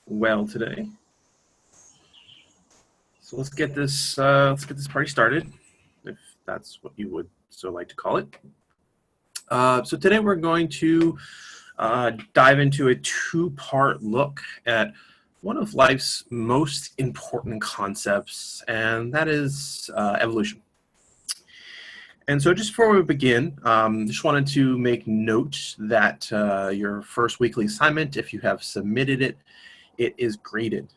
well today. So let's get this party started, if that's what you would so like to call it. So today we're going to dive into a two-part look at one of life's most important concepts, and that is evolution. And so just before we begin, just wanted to make note that your first weekly assignment, if you have submitted it, it is graded.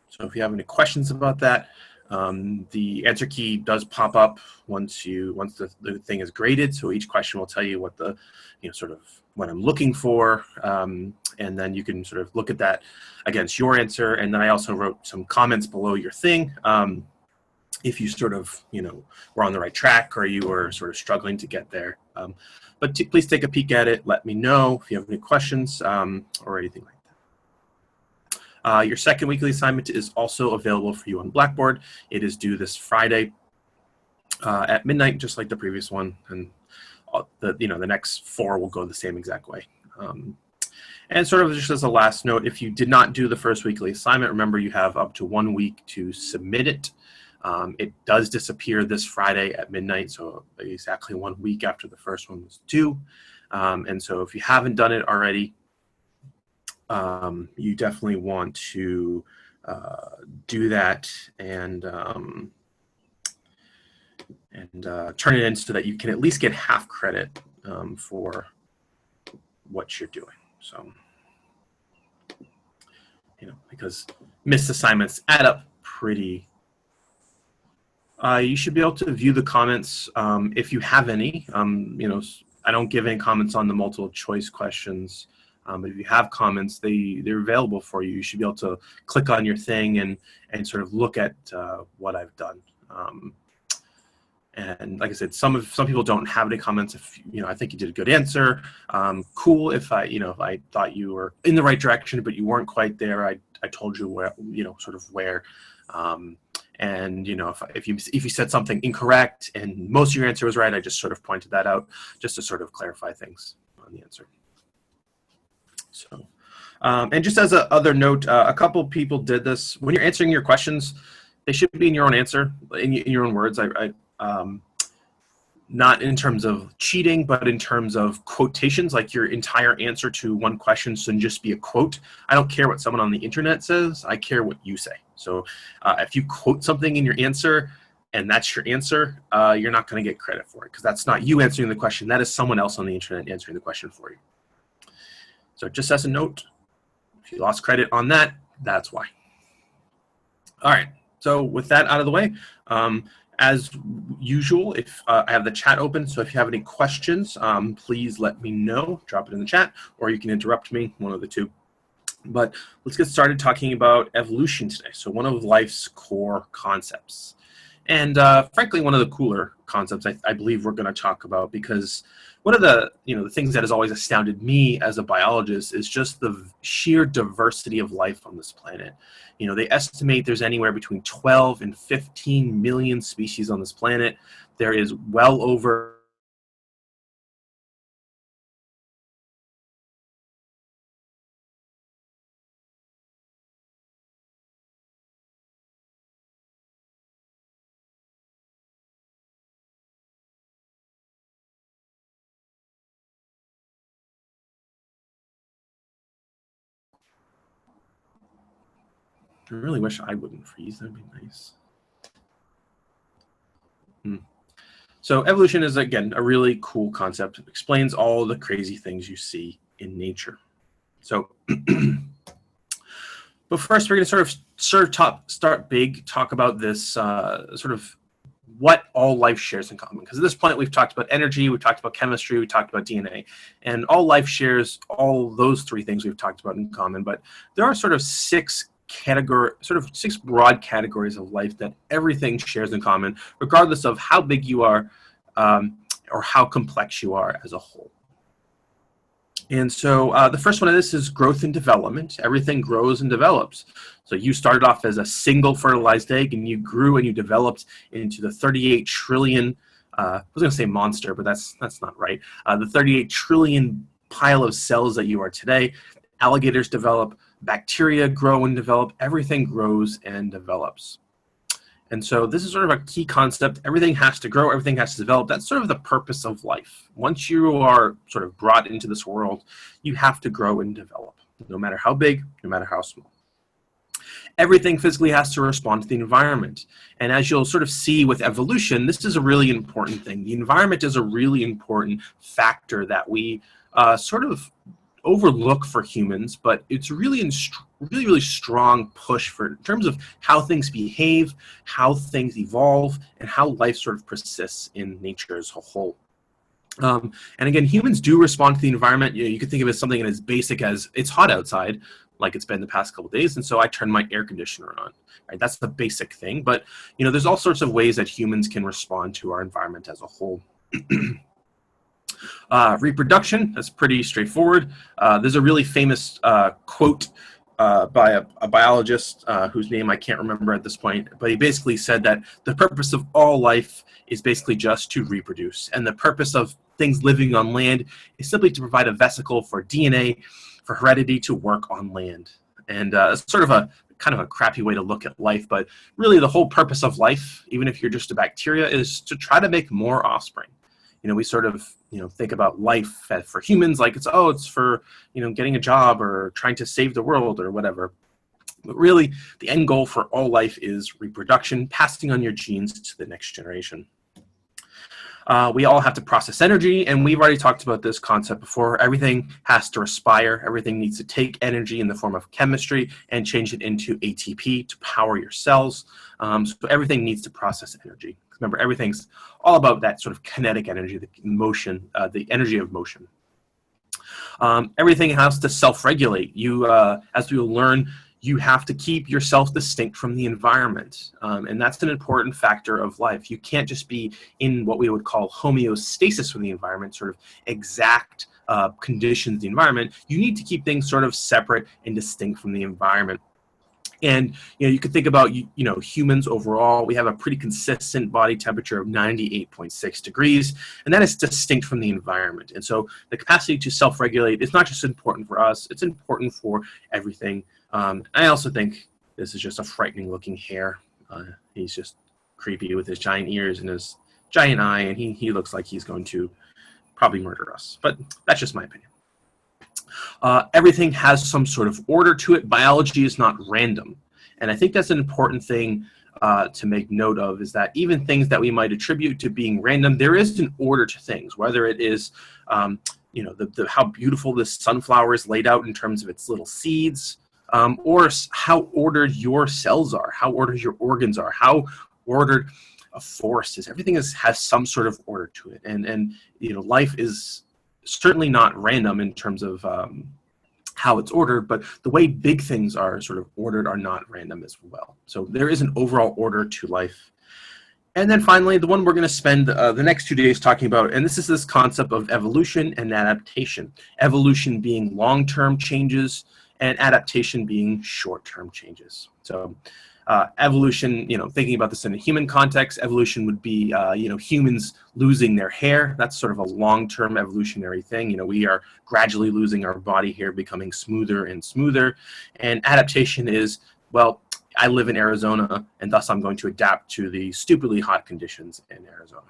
So if you have any questions about that, the answer key does pop up once the thing is graded. So each question will tell you what the, sort of what I'm looking for. And then you can sort of look at that against your answer. And then I also wrote some comments below your thing. If you sort of, were on the right track or you were sort of struggling to get there. But please take a peek at it. Let me know if you have any questions or anything like that. Your second weekly assignment is also available for you on Blackboard. It is due this Friday at midnight, just like the previous one. And the next 4 will go the same exact way. And sort of just as a last note, if you did not do the first weekly assignment, remember you have up to 1 week to submit it. It does disappear this Friday at midnight, so exactly 1 week after the first one was due. And so if you haven't done it already, you definitely want to do that and turn it in so that you can at least get half credit for what you're doing. So, because missed assignments add up pretty. You should be able to view the comments if you have any. I don't give any comments on the multiple choice questions. But if you have comments, they're available for you. You should be able to click on your thing and sort of look at what I've done. And like I said, some people don't have any comments. If I think you did a good answer. Cool. If I thought you were in the right direction, but you weren't quite there, I told you where, sort of where. And if you said something incorrect and most of your answer was right, I just sort of pointed that out just to sort of clarify things on the answer. So, and just as a other note, a couple people did this. When you're answering your questions, they should be in your own answer, in your own words. Not in terms of cheating, but in terms of quotations, like your entire answer to one question shouldn't just be a quote. I don't care what someone on the internet says. I care what you say. So if you quote something in your answer and that's your answer, you're not going to get credit for it because that's not you answering the question. That is someone else on the internet answering the question for you. So just as a note, if you lost credit on that, that's why. All right. So with that out of the way, as usual, if I have the chat open, so if you have any questions, please let me know. Drop it in the chat, or you can interrupt me, one of the two. But let's get started talking about evolution today. So one of life's core concepts. And frankly, one of the cooler concepts I believe we're going to talk about, because one of the the things that has always astounded me as a biologist is just the sheer diversity of life on this planet. They estimate there's anywhere between 12 and 15 million species on this planet. There is well over I really wish I wouldn't freeze. That'd be nice. So evolution is, again, a really cool concept. It explains all the crazy things you see in nature. So, but first we're going to start big, talk about this sort of what all life shares in common. Because at this point we've talked about energy, we've talked about chemistry, we talked about DNA, and all life shares all those 3 things we've talked about in common. But there are sort of 6 broad categories of life that everything shares in common, regardless of how big you are or how complex you are as a whole. And so the first one of this is growth and development. Everything grows and develops. So you started off as a single fertilized egg, and you grew and you developed into the 38 trillion, I was going to say monster, but that's not right. The 38 trillion pile of cells that you are today. Alligators develop, bacteria grow and develop, everything grows and develops. And so this is sort of a key concept. Everything has to grow, everything has to develop. That's sort of the purpose of life. Once you are sort of brought into this world, you have to grow and develop, no matter how big, no matter how small. Everything physically has to respond to the environment. And as you'll sort of see with evolution, this is a really important thing. The environment is a really important factor that we sort of overlook for humans, but it's really strong push for in terms of how things behave, how things evolve, and how life sort of persists in nature as a whole. And again, humans do respond to the environment. You could think of it as something as basic as it's hot outside, like it's been the past couple of days, and so I turn my air conditioner on. Right? That's the basic thing. But there's all sorts of ways that humans can respond to our environment as a whole. Reproduction, that's pretty straightforward. There's a really famous quote by a biologist whose name I can't remember at this point, but he basically said that the purpose of all life is basically just to reproduce, and the purpose of things living on land is simply to provide a vesicle for DNA, for heredity to work on land. And it's sort of a kind of a crappy way to look at life, but really the whole purpose of life, even if you're just a bacteria, is to try to make more offspring. We sort of think about life for humans like it's for getting a job or trying to save the world or whatever. But really, the end goal for all life is reproduction, passing on your genes to the next generation. We all have to process energy, and we've already talked about this concept before. Everything has to respire. Everything needs to take energy in the form of chemistry and change it into ATP to power your cells. So everything needs to process energy. Remember, everything's all about that sort of kinetic energy, the motion, the energy of motion. Everything has to self-regulate. As we will learn, you have to keep yourself distinct from the environment. And that's an important factor of life. You can't just be in what we would call homeostasis with the environment, sort of exact conditions of the environment. You need to keep things sort of separate and distinct from the environment. And you could think about humans overall. We have a pretty consistent body temperature of 98.6 degrees, and that is distinct from the environment. And so the capacity to self-regulate is not just important for us; it's important for everything. I also think this is just a frightening-looking hare. He's just creepy with his giant ears and his giant eye, and he looks like he's going to probably murder us. But that's just my opinion. Everything has some sort of order to it. Biology is not random. And I think that's an important thing to make note of, is that even things that we might attribute to being random, there is an order to things, whether it is how beautiful this sunflower is laid out in terms of its little seeds, or how ordered your cells are, how ordered your organs are, how ordered a forest is. Everything has some sort of order to it. And life is certainly not random in terms of how it's ordered, but the way big things are sort of ordered are not random as well. So there is an overall order to life. And then finally, the one we're going to spend the next 2 days talking about, and this is this concept of evolution and adaptation. Evolution being long-term changes, and adaptation being short-term changes. So evolution, thinking about this in a human context, evolution would be, humans losing their hair. That's sort of a long-term evolutionary thing. We are gradually losing our body hair, becoming smoother and smoother. And adaptation is, well, I live in Arizona, and thus I'm going to adapt to the stupidly hot conditions in Arizona.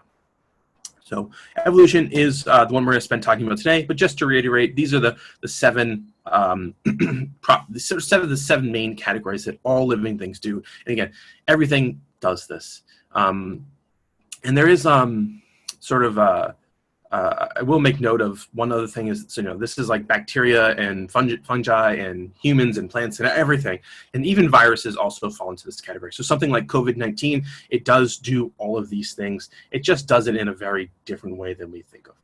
So evolution is the one we're going to spend talking about today. But just to reiterate, these are the seven the seven main categories that all living things do. And again, everything does this. And there is I will make note of one other thing is, this is like bacteria and fungi and humans and plants and everything. And even viruses also fall into this category. So something like COVID-19, it does do all of these things. It just does it in a very different way than we think of.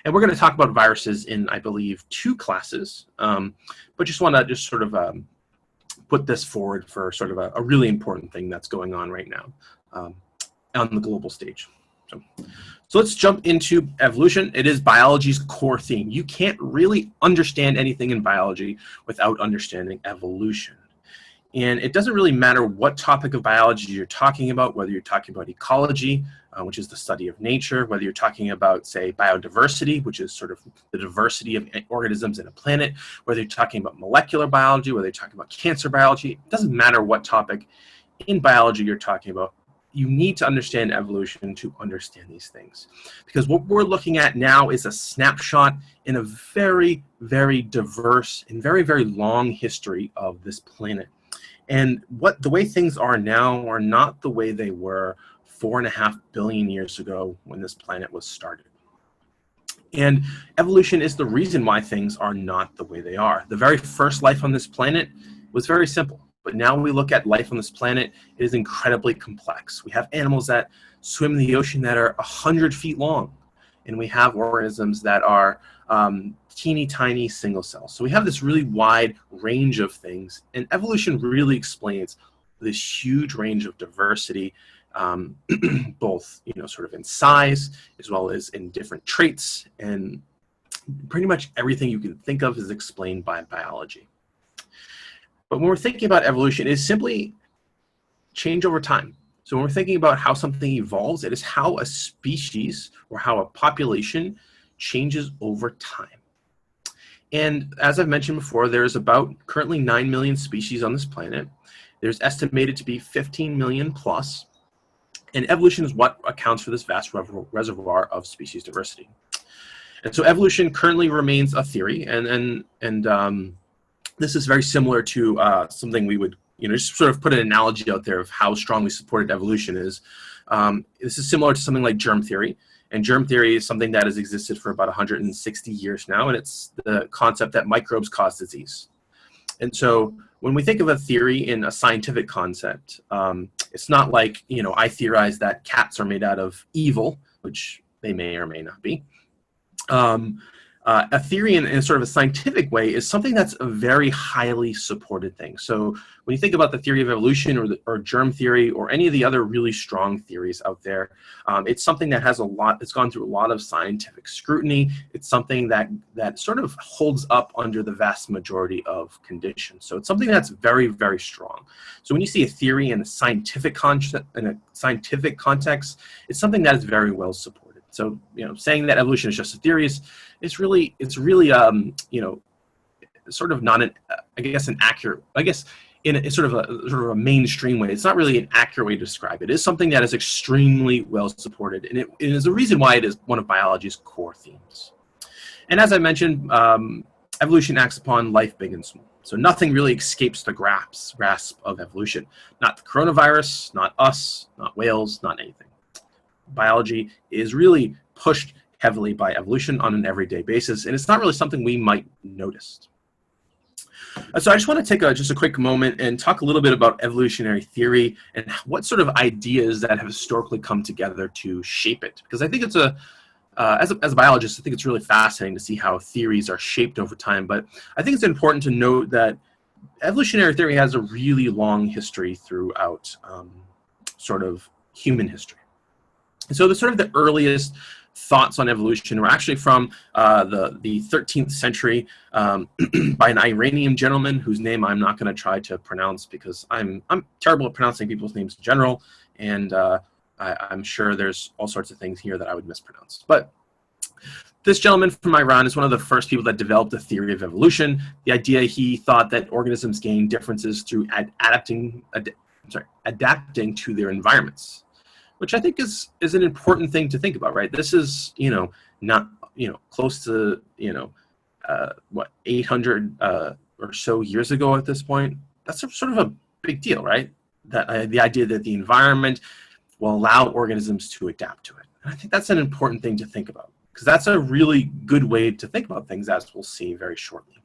And we're going to talk about viruses in, I believe, 2 classes. But just want to put this forward for sort of a really important thing that's going on right now on the global stage. So let's jump into evolution. It is biology's core theme. You can't really understand anything in biology without understanding evolution. And it doesn't really matter what topic of biology you're talking about, whether you're talking about ecology, which is the study of nature, whether you're talking about, say, biodiversity, which is sort of the diversity of organisms in a planet, whether you're talking about molecular biology, whether you're talking about cancer biology. It doesn't matter what topic in biology you're talking about. You need to understand evolution to understand these things. Because what we're looking at now is a snapshot in a very, very diverse and very, very long history of this planet. And the way things are now are not the way they were 4.5 billion years ago when this planet was started. And evolution is the reason why things are not the way they are. The very first life on this planet was very simple. But now we look at life on this planet, it is incredibly complex. We have animals that swim in the ocean that are 100 feet long. And we have organisms that are teeny tiny single cells. So we have this really wide range of things. And evolution really explains this huge range of diversity, both sort of in size as well as in different traits. And pretty much everything you can think of is explained by biology. But when we're thinking about evolution, it is simply change over time. So when we're thinking about how something evolves, it is how a species or how a population changes over time. And as I've mentioned before, there's about currently 9 million species on this planet. There's estimated to be 15 million plus. And evolution is what accounts for this vast reservoir of species diversity. And so evolution currently remains a theory, and this is very similar to something we would, just sort of put an analogy out there of how strongly supported evolution is. This is similar to something like germ theory. And germ theory is something that has existed for about 160 years now, and it's the concept that microbes cause disease. And so when we think of a theory in a scientific concept, it's not like, I theorize that cats are made out of evil, which they may or may not be. A theory in sort of a scientific way is something that's a very highly supported thing. So when you think about the theory of evolution or germ theory or any of the other really strong theories out there, it's something that has it's gone through a lot of scientific scrutiny. It's something that sort of holds up under the vast majority of conditions. So it's something that's very, very strong. So when you see a theory in a scientific context, it's something that is very well supported. So, saying that evolution is just a theory it's really sort of not inaccurate. I guess in a sort of a mainstream way, it's not really an accurate way to describe it. It is something that is extremely well supported, and it is a reason why it is one of biology's core themes. And as I mentioned, evolution acts upon life big and small. So nothing really escapes the grasp of evolution. Not the coronavirus, not us, not whales, not anything. Biology is really pushed heavily by evolution on an everyday basis, and it's not really something we might notice. So I just want to take just a quick moment and talk a little bit about evolutionary theory and what sort of ideas that have historically come together to shape it. Because I think it's as a biologist, I think it's really fascinating to see how theories are shaped over time. But I think it's important to note that evolutionary theory has a really long history throughout sort of human history. So the earliest thoughts on evolution were actually from the 13th century by an Iranian gentleman whose name I'm not going to try to pronounce because I'm terrible at pronouncing people's names in general, and I'm sure there's all sorts of things here that I would mispronounce. But this gentleman from Iran is one of the first people that developed the theory of evolution. The idea, he thought that organisms gain differences through adapting to their environments, which I think is an important thing to think about, right? This is, not, close to, 800 or so years ago at this point. That's sort of a big deal, right? That the idea that the environment will allow organisms to adapt to it. And I think that's an important thing to think about, because that's a really good way to think about things, as we'll see very shortly.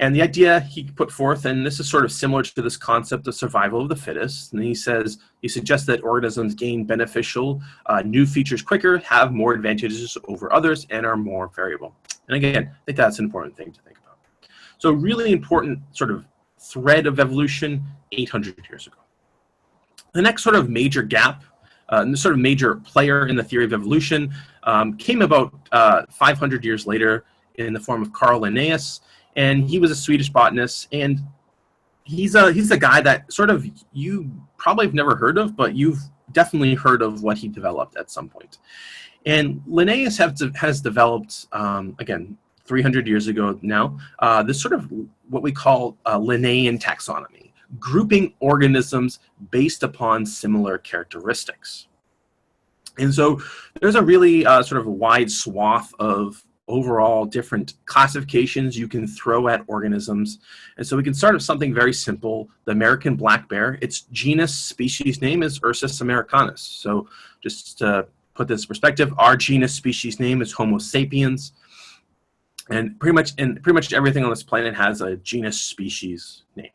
And the idea he put forth, and this is sort of similar to this concept of survival of the fittest, and he suggests that organisms gain beneficial new features quicker, have more advantages over others, and are more variable. And again, I think that's an important thing to think about. So really important sort of thread of evolution 800 years ago. The next sort of major gap, the sort of major player in the theory of evolution came about 500 years later in the form of Carl Linnaeus. And he was a Swedish botanist, and he's a guy that sort of you probably have never heard of, but you've definitely heard of what he developed at some point. And Linnaeus has developed, again, 300 years ago now, this sort of what we call Linnaean taxonomy, grouping organisms based upon similar characteristics. And so there's a really sort of wide swath of overall different classifications you can throw at organisms. And so we can start with something very simple. The American black bear, its genus species name is Ursus americanus. So just to put this in perspective, our genus species name is Homo sapiens. And pretty much everything on this planet has a genus species name.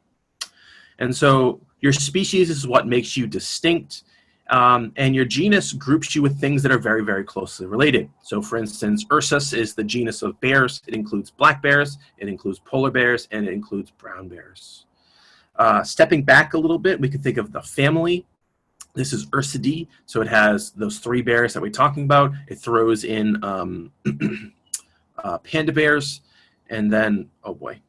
And so your species is what makes you distinct. And your genus groups you with things that are very, very closely related. So for instance, Ursus is the genus of bears. It includes black bears, it includes polar bears, and it includes brown bears. Stepping back a little bit, we could think of the family. This is Ursidae, so it has those 3 bears that we're talking about. It throws in panda bears, and then, oh boy,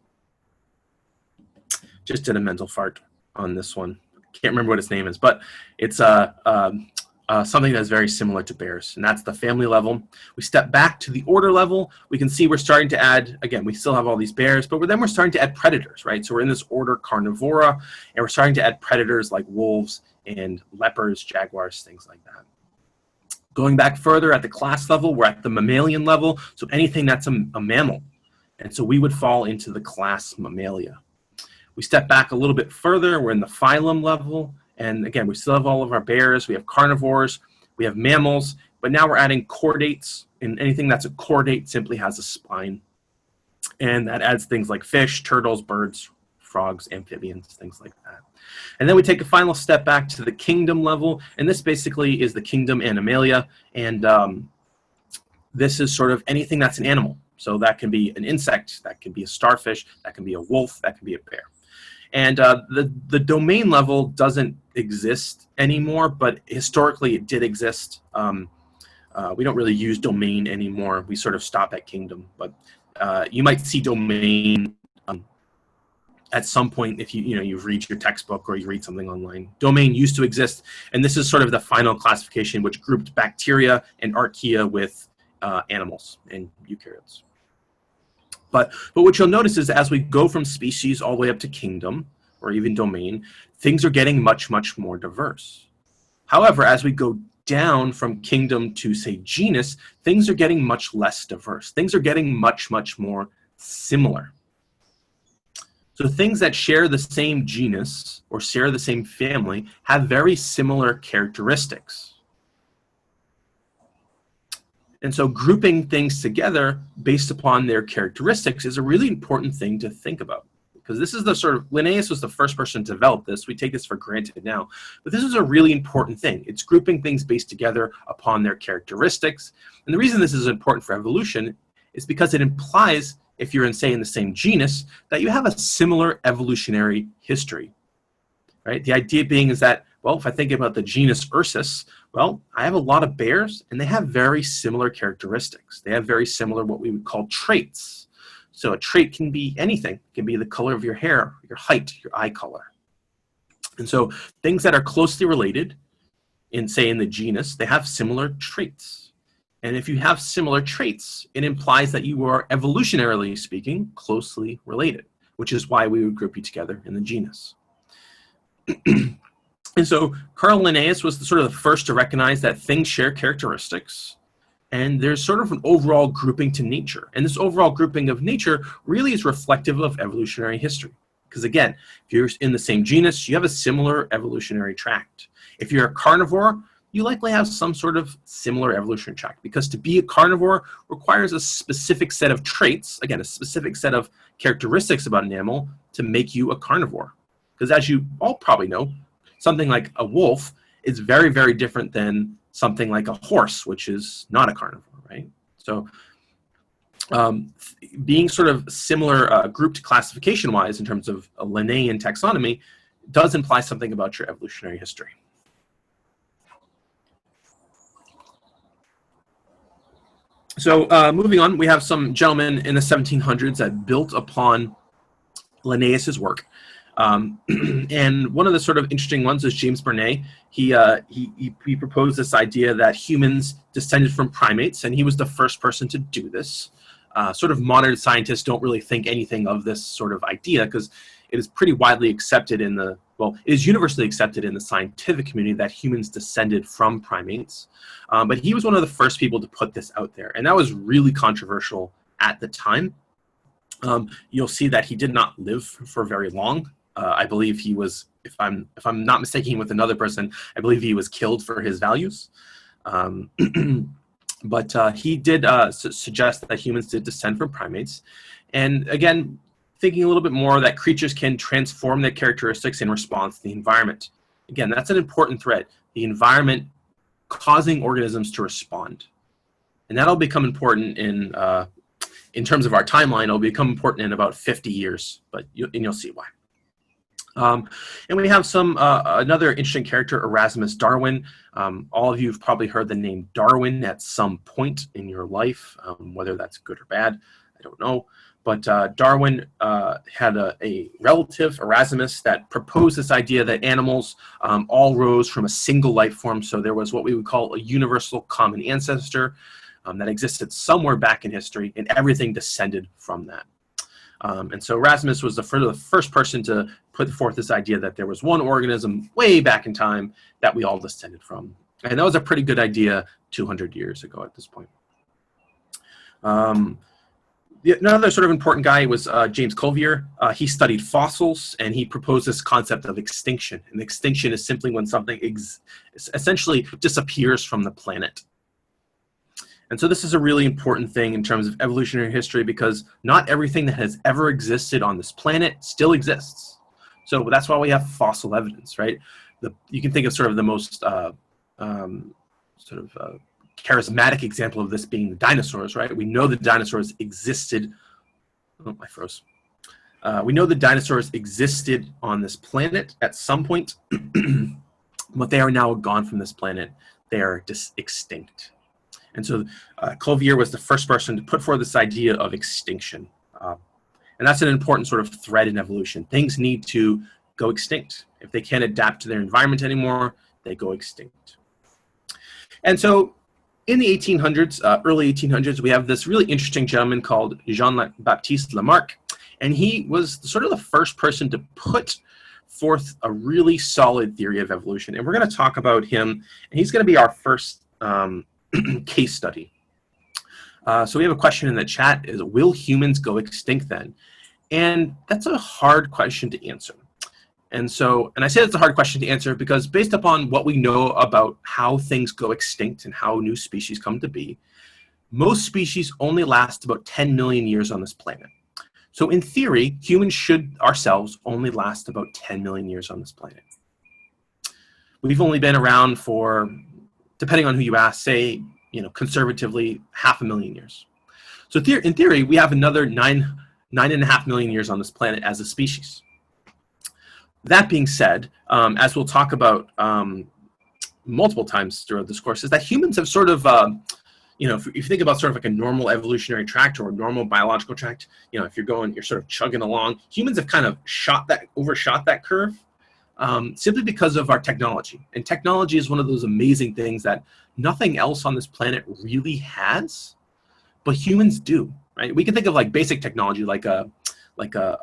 just did a mental fart on this one. Can't remember what its name is, but it's something that's very similar to bears, and that's the family level. We step back to the order level. We can see we're starting to add, again, we still have all these bears, but then we're starting to add predators, right? So we're in this order Carnivora, and we're starting to add predators like wolves and leopards, jaguars, things like that. Going back further at the class level, we're at the mammalian level, so anything that's a mammal. And so we would fall into the class Mammalia. We step back a little bit further, we're in the phylum level, and again, we still have all of our bears, we have carnivores, we have mammals, but now we're adding chordates, and anything that's a chordate simply has a spine. And that adds things like fish, turtles, birds, frogs, amphibians, things like that. And then we take a final step back to the kingdom level, and this basically is the kingdom Animalia, and this is sort of anything that's an animal. So that can be an insect, that can be a starfish, that can be a wolf, that can be a bear. And the domain level doesn't exist anymore, but historically it did exist. We don't really use domain anymore. We sort of stop at kingdom, but you might see domain at some point if you read your textbook or you read something online. Domain used to exist, and this is sort of the final classification which grouped bacteria and archaea with animals and eukaryotes. But what you'll notice is as we go from species all the way up to kingdom, or even domain, things are getting much, much more diverse. However, as we go down from kingdom to, say, genus, things are getting much less diverse. Things are getting much, much more similar. So things that share the same genus or share the same family have very similar characteristics. And so grouping things together based upon their characteristics is a really important thing to think about. Because this is the sort of, Linnaeus was the first person to develop this. We take this for granted now. But this is a really important thing. It's grouping things based together upon their characteristics. And the reason this is important for evolution is because it implies, if you're in, say, in the same genus, that you have a similar evolutionary history. Right? The idea being is that, well, if I think about the genus Ursus, well, I have a lot of bears, and they have very similar characteristics. They have very similar what we would call traits. So a trait can be anything. It can be the color of your hair, your height, your eye color. And so things that are closely related, in the genus, they have similar traits. And if you have similar traits, it implies that you are, evolutionarily speaking, closely related, which is why we would group you together in the genus. And so Carl Linnaeus was the first to recognize that things share characteristics, and there's sort of an overall grouping to nature. And this overall grouping of nature really is reflective of evolutionary history. Because again, if you're in the same genus, you have a similar evolutionary tract. If you're a carnivore, you likely have some sort of similar evolutionary tract, because to be a carnivore requires a specific set of traits, again, a specific set of characteristics about an animal to make you a carnivore. Because as you all probably know, something like a wolf is very, very different than something like a horse, which is not a carnivore, right? So being sort of similar grouped classification-wise in terms of a Linnaean taxonomy does imply something about your evolutionary history. So moving on, we have some gentlemen in the 1700s that built upon Linnaeus's work. And one of the sort of interesting ones is James Bernay. He proposed this idea that humans descended from primates, and he was the first person to do this. Sort of modern scientists don't really think anything of this sort of idea because it is pretty widely accepted it is universally accepted in the scientific community that humans descended from primates. But he was one of the first people to put this out there, and that was really controversial at the time. You'll see that he did not live for very long. I believe he was, if I'm not mistaken with another person, I believe he was killed for his values. But he did suggest that humans did descend from primates. And again, thinking a little bit more that creatures can transform their characteristics in response to the environment. Again, that's an important thread. The environment causing organisms to respond. And that'll become important in terms of our timeline. It'll become important in about 50 years, you'll see why. And we have another interesting character, Erasmus Darwin. All of you have probably heard the name Darwin at some point in your life, whether that's good or bad, I don't know. But Darwin had a relative, Erasmus, that proposed this idea that animals all rose from a single life form. So there was what we would call a universal common ancestor that existed somewhere back in history, and everything descended from that. And so Erasmus was the first person to put forth this idea that there was one organism way back in time that we all descended from. And that was a pretty good idea 200 years ago at this point. Another sort of important guy was James Cuvier. He studied fossils, and he proposed this concept of extinction. And extinction is simply when something essentially disappears from the planet. And so this is a really important thing in terms of evolutionary history because not everything that has ever existed on this planet still exists. So that's why we have fossil evidence, right? You can think of sort of the most charismatic example of this being the dinosaurs, right? We know the dinosaurs existed. Oh, I froze. We know the dinosaurs existed on this planet at some point, but they are now gone from this planet. They are just extinct. And so Cuvier was the first person to put forth this idea of extinction. And that's an important sort of thread in evolution. Things need to go extinct. If they can't adapt to their environment anymore, they go extinct. And so in the 1800s, early 1800s, we have this really interesting gentleman called Jean-Baptiste Lamarck. And he was sort of the first person to put forth a really solid theory of evolution. And we're going to talk about him. And he's going to be our first case study. So we have a question in the chat, is will humans go extinct then? And that's a hard question to answer. And I say it's a hard question to answer because based upon what we know about how things go extinct and how new species come to be, most species only last about 10 million years on this planet. So in theory, humans should ourselves only last about 10 million years on this planet. We've only been around for, depending on who you ask, say, conservatively 500,000 years. So in theory, we have another 9.5 million years on this planet as a species. That being said, as we'll talk about multiple times throughout this course, is that humans have sort of, if you think about sort of like a normal evolutionary tract or a normal biological tract, if you're sort of chugging along, humans have kind of overshot that curve. Simply because of our technology. And technology is one of those amazing things that nothing else on this planet really has, but humans do, right? We can think of like basic technology, like a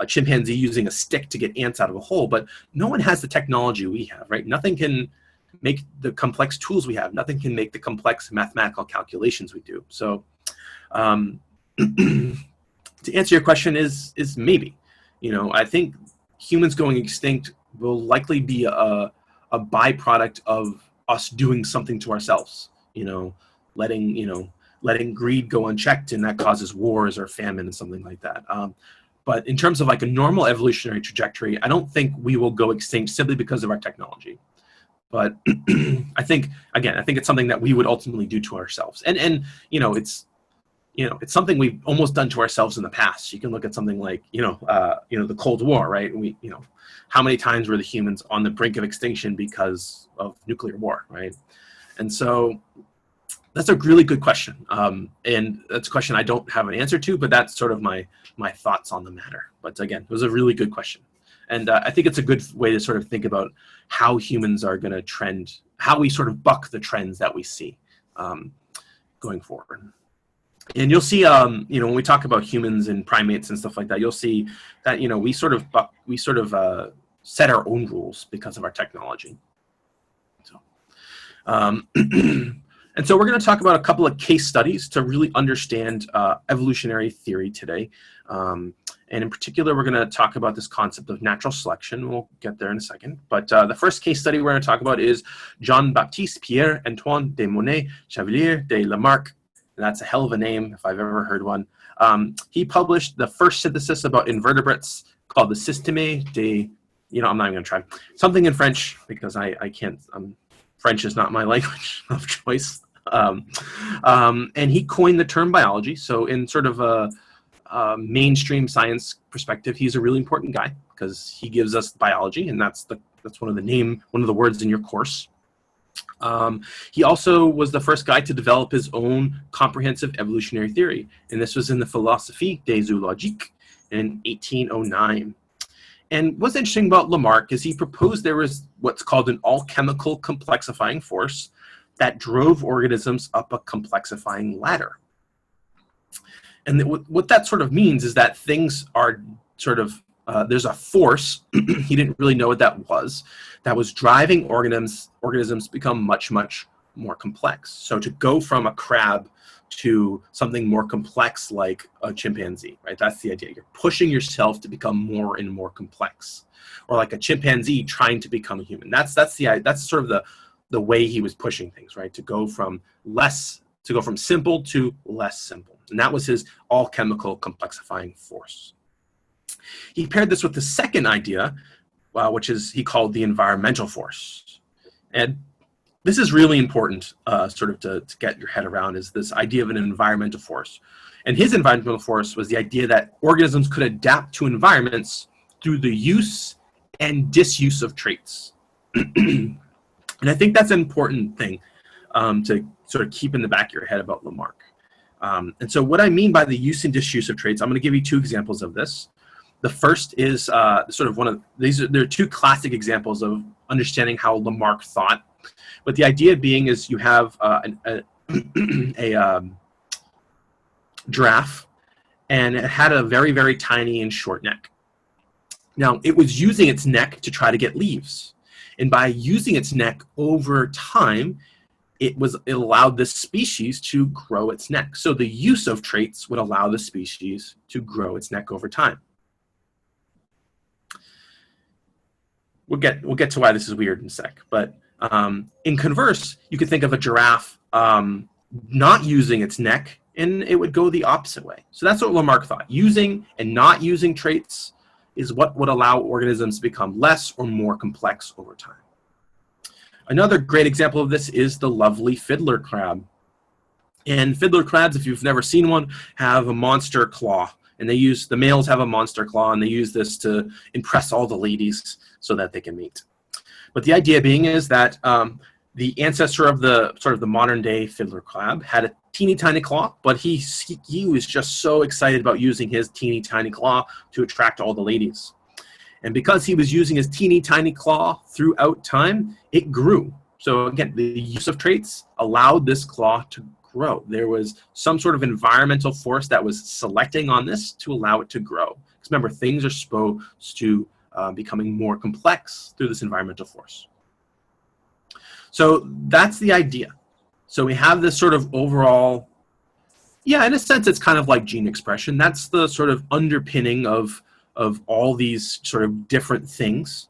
chimpanzee using a stick to get ants out of a hole, but no one has the technology we have, right? Nothing can make the complex tools we have. Nothing can make the complex mathematical calculations we do. So to answer your question is maybe. I think humans going extinct will likely be a byproduct of us doing something to ourselves, letting greed go unchecked, and that causes wars or famine and something like that. But in terms of like a normal evolutionary trajectory, I don't think we will go extinct simply because of our technology. But I think it's something that we would ultimately do to ourselves. And it's something we've almost done to ourselves in the past. You can look at something like, the Cold War, right? How many times were the humans on the brink of extinction because of nuclear war, right? And so that's a really good question. And that's a question I don't have an answer to, but that's sort of my thoughts on the matter. But again, it was a really good question. And I think it's a good way to sort of think about how humans are going to trend, how we sort of buck the trends that we see going forward. And you'll see, when we talk about humans and primates and stuff like that, you'll see that, we sort of set our own rules because of our technology. So, and so we're going to talk about a couple of case studies to really understand evolutionary theory today. And in particular, we're going to talk about this concept of natural selection. We'll get there in a second. But the first case study we're going to talk about is Jean-Baptiste Pierre Antoine de Monet Chevalier de Lamarck. And that's a hell of a name if I've ever heard one. He published the first synthesis about invertebrates called the Système des, I'm not even going to try. Something in French, because I can't, French is not my language of choice. And he coined the term biology. So in sort of a mainstream science perspective, he's a really important guy because he gives us biology, and that's one of the words in your course. He also was the first guy to develop his own comprehensive evolutionary theory, and this was in the Philosophie des Zoologiques in 1809. And what's interesting about Lamarck is he proposed there was what's called an all-chemical complexifying force that drove organisms up a complexifying ladder. And what that sort of means is that things are sort of, there's a force, he didn't really know what that was driving organisms become much, much more complex. So to go from a crab to something more complex like a chimpanzee, right? That's the idea. You're pushing yourself to become more and more complex. Or like a chimpanzee trying to become a human. That's sort of the way he was pushing things, right? To go from simple to less simple. And that was his all-chemical complexifying force. He paired this with the second idea, which he called the environmental force. And this is really important sort of to get your head around, is this idea of an environmental force. And his environmental force was the idea that organisms could adapt to environments through the use and disuse of traits. And I think that's an important thing to sort of keep in the back of your head about Lamarck. And so what I mean by the use and disuse of traits, I'm going to give you two examples of this. The first is sort of there are two classic examples of understanding how Lamarck thought. But the idea being is you have a giraffe, and it had a very, very tiny and short neck. Now, it was using its neck to try to get leaves. And by using its neck over time, it allowed this species to grow its neck. So the use of traits would allow the species to grow its neck over time. We'll get to why this is weird in a sec. But in converse, you could think of a giraffe not using its neck, and it would go the opposite way. So that's what Lamarck thought. Using and not using traits is what would allow organisms to become less or more complex over time. Another great example of this is the lovely fiddler crab. And fiddler crabs, if you've never seen one, have a monster claw. And the males have a monster claw, and they use this to impress all the ladies so that they can mate. But the idea being is that the ancestor of the modern day fiddler crab had a teeny tiny claw, but he was just so excited about using his teeny tiny claw to attract all the ladies. And because he was using his teeny tiny claw throughout time, it grew. So again, the use of traits allowed this claw to grow. There was some sort of environmental force that was selecting on this to allow it to grow. Because remember, things are supposed to becoming more complex through this environmental force. So that's the idea. So we have this sort of overall, in a sense, it's kind of like gene expression. That's the sort of underpinning of all these sort of different things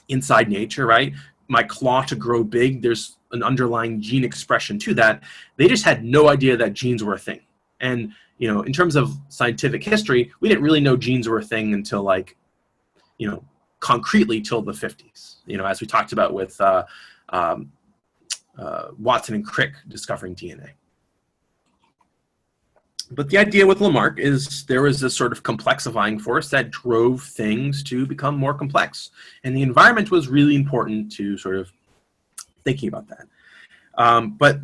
inside nature, right? My claw to grow big, there's an underlying gene expression to that. They just had no idea that genes were a thing. And, in terms of scientific history, we didn't really know genes were a thing until concretely till the 50s, as we talked about with Watson and Crick discovering DNA. But the idea with Lamarck is there was this sort of complexifying force that drove things to become more complex. And the environment was really important to sort of thinking about that. But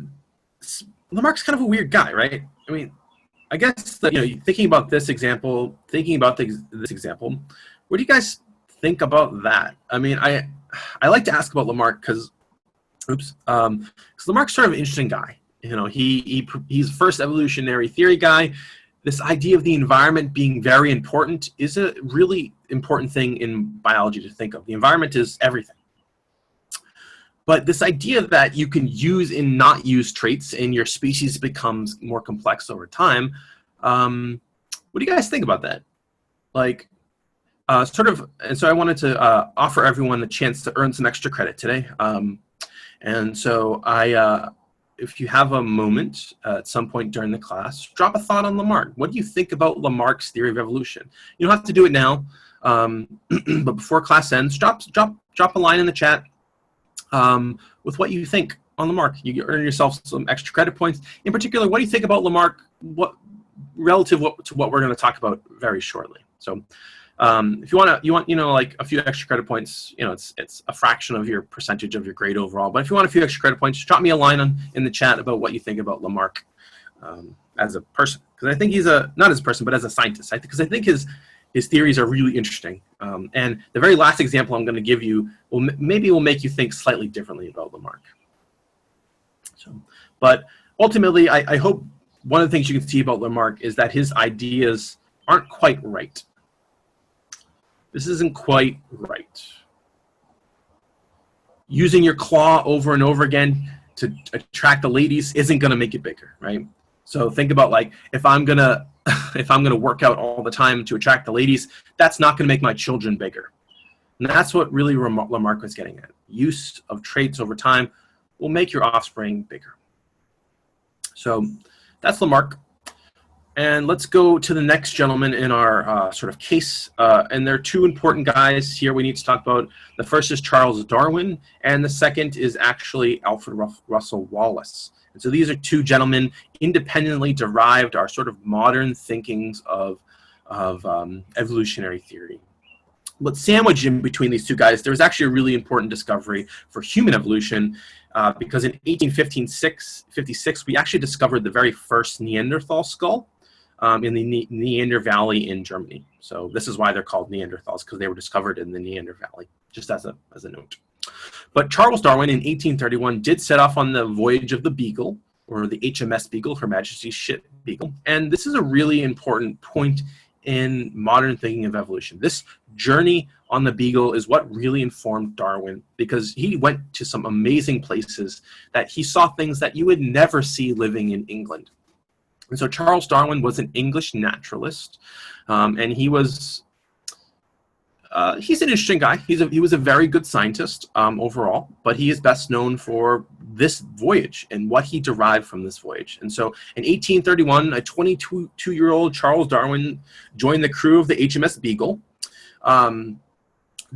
Lamarck's kind of a weird guy, right? I mean, I guess that, thinking about this example, What do you guys think about that? I mean, I like to ask about Lamarck because Lamarck's sort of an interesting guy. You know, he's the first evolutionary theory guy. This idea of the environment being very important is a really important thing in biology to think of. The environment is everything. But this idea that you can use and not use traits and your species becomes more complex over time, what do you guys think about that? Like, and so I wanted to offer everyone the chance to earn some extra credit today. And so if you have a moment at some point during the class, drop a thought on Lamarck. What do you think about Lamarck's theory of evolution? You don't have to do it now, but before class ends, drop a line in the chat with what you think on Lamarck. You earn yourself some extra credit points. In particular, what do you think about Lamarck? Relative to what we're going to talk about very shortly. So, if you want, like a few extra credit points, it's a fraction of your percentage of your grade overall. But if you want a few extra credit points, just drop me a line in the chat about what you think about Lamarck as a person, because I think he's not as a person, but as a scientist. Because I think his theories are really interesting. And the very last example I'm going to give you will make you think slightly differently about Lamarck. So, but ultimately, I hope one of the things you can see about Lamarck is that his ideas aren't quite right. This isn't quite right. Using your claw over and over again to attract the ladies isn't going to make it bigger, right? So think about, like, if I'm gonna work out all the time to attract the ladies, that's not going to make my children bigger. And that's what really Lamarck was getting at. Use of traits over time will make your offspring bigger. So that's Lamarck. And let's go to the next gentleman in our sort of case. And there are two important guys here we need to talk about. The first is Charles Darwin, and the second is actually Alfred Russel Wallace. And so these are two gentlemen independently derived our sort of modern thinkings of evolutionary theory. But sandwiched in between these two guys, there was actually a really important discovery for human evolution, because in 1856, we actually discovered the very first Neanderthal skull in the Neander Valley in Germany. So this is why they're called Neanderthals, because they were discovered in the Neander Valley, just as a note. But Charles Darwin in 1831 did set off on the Voyage of the Beagle, or the HMS Beagle, Her Majesty's ship Beagle. And this is a really important point in modern thinking of evolution. This journey on the Beagle is what really informed Darwin, because he went to some amazing places that he saw things that you would never see living in England. And so Charles Darwin was an English naturalist, and he's an interesting guy. He was a very good scientist overall, but he is best known for this voyage and what he derived from this voyage. And so in 1831, a 22-year-old Charles Darwin joined the crew of the HMS Beagle.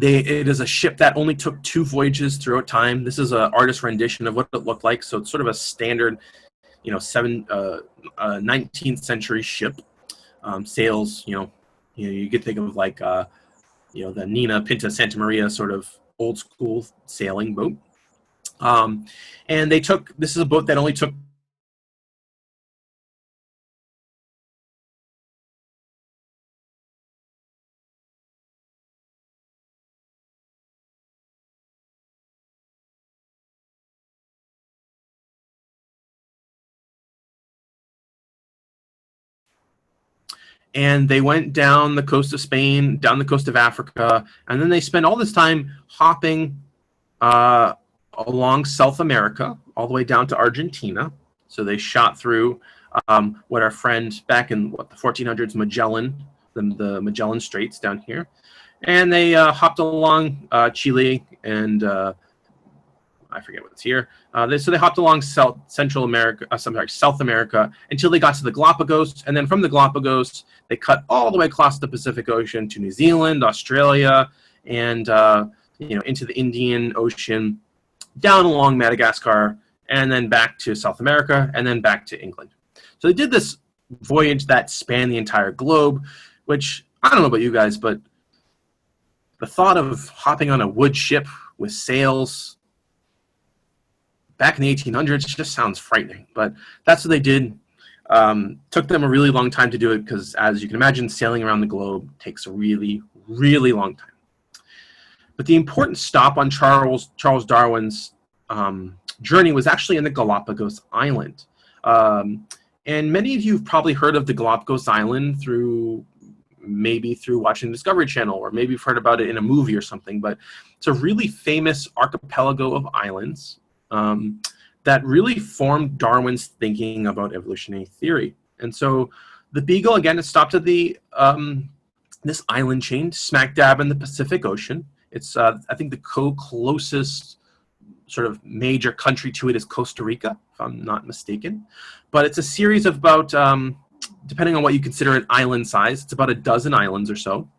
It is a ship that only took 2 voyages throughout time. This is an artist's rendition of what it looked like. So it's sort of a standard, 19th century ship. Sails, you could think of like, the Nina Pinta Santa Maria sort of old school sailing boat. And this is a boat that only took and they went down the coast of Spain, down the coast of Africa, and then they spent all this time hopping along South America, all the way down to Argentina. So they shot through what our friend back in the 1400s, Magellan, the Magellan Straits down here. And they hopped along Chile and I forget what's here. So they hopped along South America until they got to the Galapagos, and then from the Galapagos they cut all the way across the Pacific Ocean to New Zealand, Australia, and into the Indian Ocean, down along Madagascar, and then back to South America, and then back to England. So they did this voyage that spanned the entire globe, which I don't know about you guys, but the thought of hopping on a wood ship with sails back in the 1800s just sounds frightening, but that's what they did. Took them a really long time to do it because, as you can imagine, sailing around the globe takes a really, really long time. But the important stop on Charles Darwin's journey was actually in the Galapagos Island. And many of you have probably heard of the Galapagos Island maybe through watching the Discovery Channel, or maybe you've heard about it in a movie or something. But it's a really famous archipelago of islands that really formed Darwin's thinking about evolutionary theory. And so the Beagle, again, it stopped at this island chain smack dab in the Pacific Ocean. It's, I think, the closest sort of major country to it is Costa Rica, if I'm not mistaken. But it's a series of about, depending on what you consider an island size, it's about a dozen islands or so.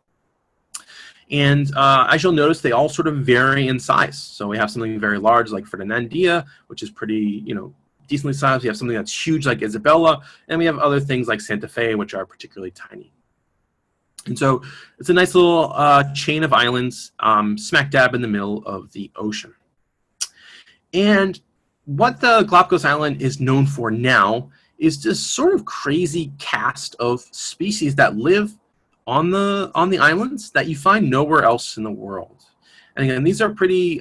And as you'll notice, they all sort of vary in size. So we have something very large like Fernandina, which is pretty, decently sized. We have something that's huge like Isabella, and we have other things like Santa Fe, which are particularly tiny. And so it's a nice little chain of islands smack dab in the middle of the ocean. And what the Galapagos Island is known for now is this sort of crazy cast of species that live on the islands that you find nowhere else in the world. And again, these are pretty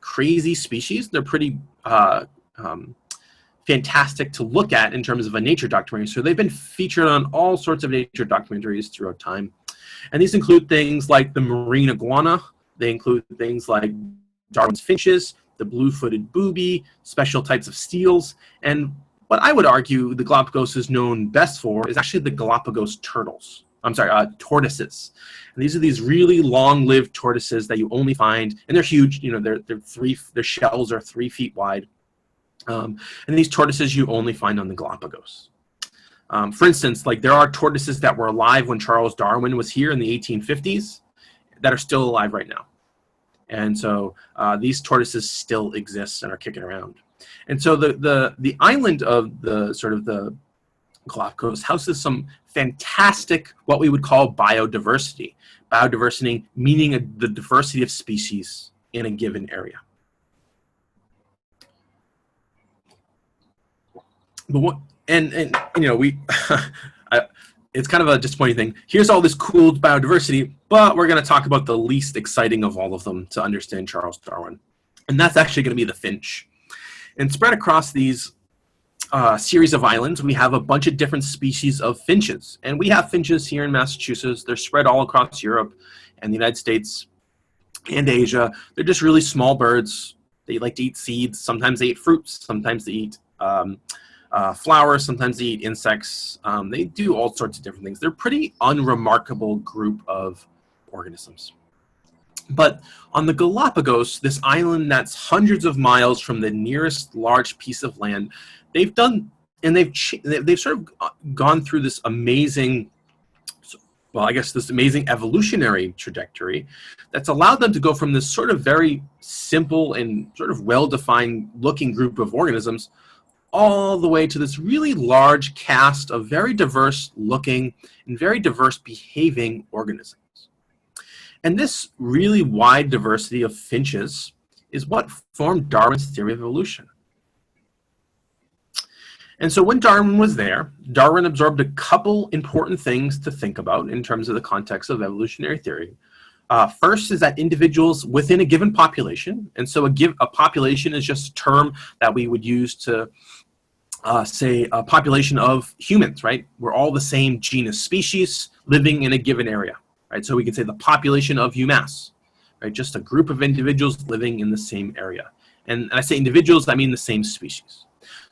crazy species. They're pretty fantastic to look at in terms of a nature documentary. So they've been featured on all sorts of nature documentaries throughout time. And these include things like the marine iguana. They include things like Darwin's finches, the blue-footed booby, special types of seals. And what I would argue the Galapagos is known best for is actually the Galapagos turtles. Tortoises. And these are these really long-lived tortoises that you only find, and they're huge. Their shells are 3 feet wide. And these tortoises you only find on the Galapagos. For instance, like there are tortoises that were alive when Charles Darwin was here in the 1850s that are still alive right now. And so these tortoises still exist and are kicking around. And so the island of the Galapagos houses some fantastic, what we would call biodiversity. Biodiversity meaning the diversity of species in a given area. But it's kind of a disappointing thing. Here's all this cool biodiversity, but we're going to talk about the least exciting of all of them to understand Charles Darwin. And that's actually going to be the finch. And spread across these series of islands, we have a bunch of different species of finches. And we have finches here in Massachusetts. They're spread all across Europe and the United States and Asia. They're just really small birds. They like to eat seeds. Sometimes they eat fruits. Sometimes they eat flowers. Sometimes they eat insects. They do all sorts of different things. They're a pretty unremarkable group of organisms. But on the Galapagos, this island that's hundreds of miles from the nearest large piece of land, they've sort of gone through this amazing, this amazing evolutionary trajectory that's allowed them to go from this sort of very simple and sort of well-defined looking group of organisms all the way to this really large cast of very diverse looking and very diverse behaving organisms. And this really wide diversity of finches is what formed Darwin's theory of evolution. And so when Darwin was there, Darwin absorbed a couple important things to think about in terms of the context of evolutionary theory. First is that individuals within a given population, and so a population is just a term that we would use to say a population of humans, right? We're all the same genus species living in a given area. Right, so we can say the population of UMass, right? Just a group of individuals living in the same area. And I say individuals, I mean the same species.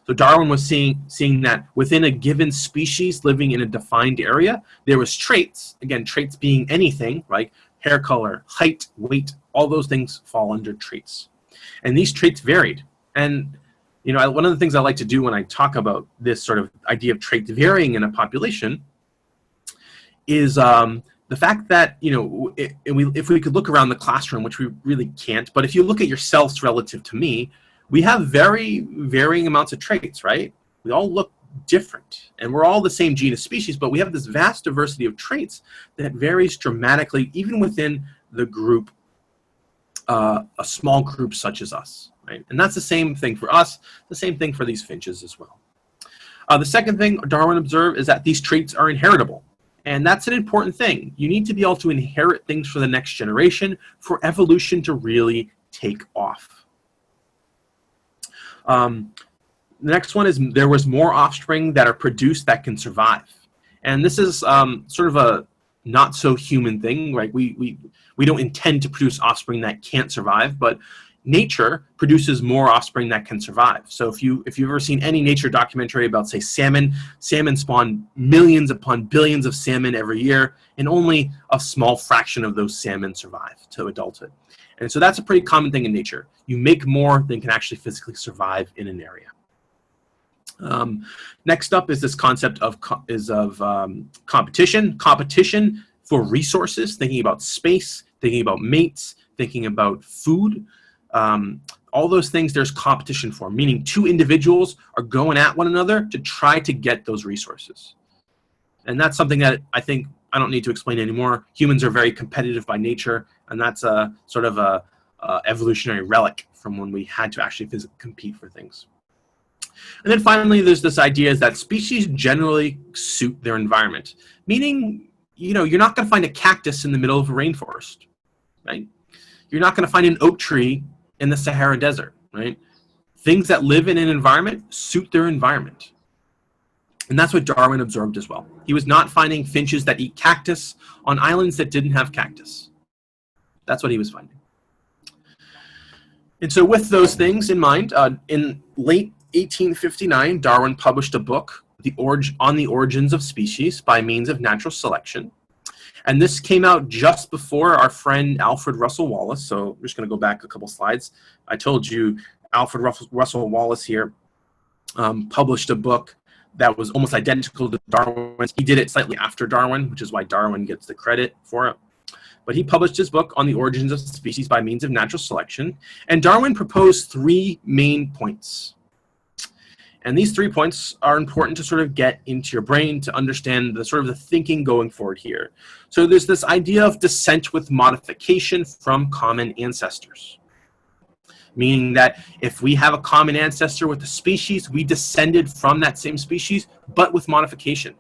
So Darwin was seeing that within a given species living in a defined area, there was traits, again, traits being anything, like hair color, height, weight, all those things fall under traits. And these traits varied. And one of the things I like to do when I talk about this sort of idea of traits varying in a population is the fact that, if we could look around the classroom, which we really can't, but if you look at yourselves relative to me, we have very varying amounts of traits, right? We all look different, and we're all the same genus species, but we have this vast diversity of traits that varies dramatically, even within the group, a small group such as us, right? And that's the same thing for us, the same thing for these finches as well. The second thing Darwin observed is that these traits are inheritable. And that's an important thing. You need to be able to inherit things for the next generation for evolution to really take off. The next one is there was more offspring that are produced that can survive. And this is sort of a not so human thing, right? We don't intend to produce offspring that can't survive, but nature produces more offspring that can survive. So if you've ever seen any nature documentary about, say, salmon spawn millions upon billions of salmon every year, and only a small fraction of those salmon survive to adulthood. And so that's a pretty common thing in nature. You make more than can actually physically survive in an area. Next up is this concept of competition. Competition for resources, thinking about space, thinking about mates, thinking about food. All those things there's competition for, meaning two individuals are going at one another to try to get those resources. And that's something that I think I don't need to explain anymore. Humans are very competitive by nature, and that's a sort of a evolutionary relic from when we had to actually physically compete for things. And then finally, there's this idea is that species generally suit their environment, meaning, you're not going to find a cactus in the middle of a rainforest, right? You're not going to find an oak tree in the Sahara Desert, right? Things that live in an environment suit their environment. And that's what Darwin observed as well. He was not finding finches that eat cactus on islands that didn't have cactus. That's what he was finding. And so with those things in mind, in late 1859, Darwin published a book, On the Origins of Species by Means of Natural Selection. And this came out just before our friend Alfred Russel Wallace. So I'm just going to go back a couple slides. I told you Alfred Russel Wallace here published a book that was almost identical to Darwin's. He did it slightly after Darwin, which is why Darwin gets the credit for it. But he published his book On the Origins of Species by Means of Natural Selection. And Darwin proposed three main points. And these 3 points are important to sort of get into your brain to understand the sort of the thinking going forward here. So there's this idea of descent with modification from common ancestors. Meaning that if we have a common ancestor with a species, we descended from that same species, but with modification.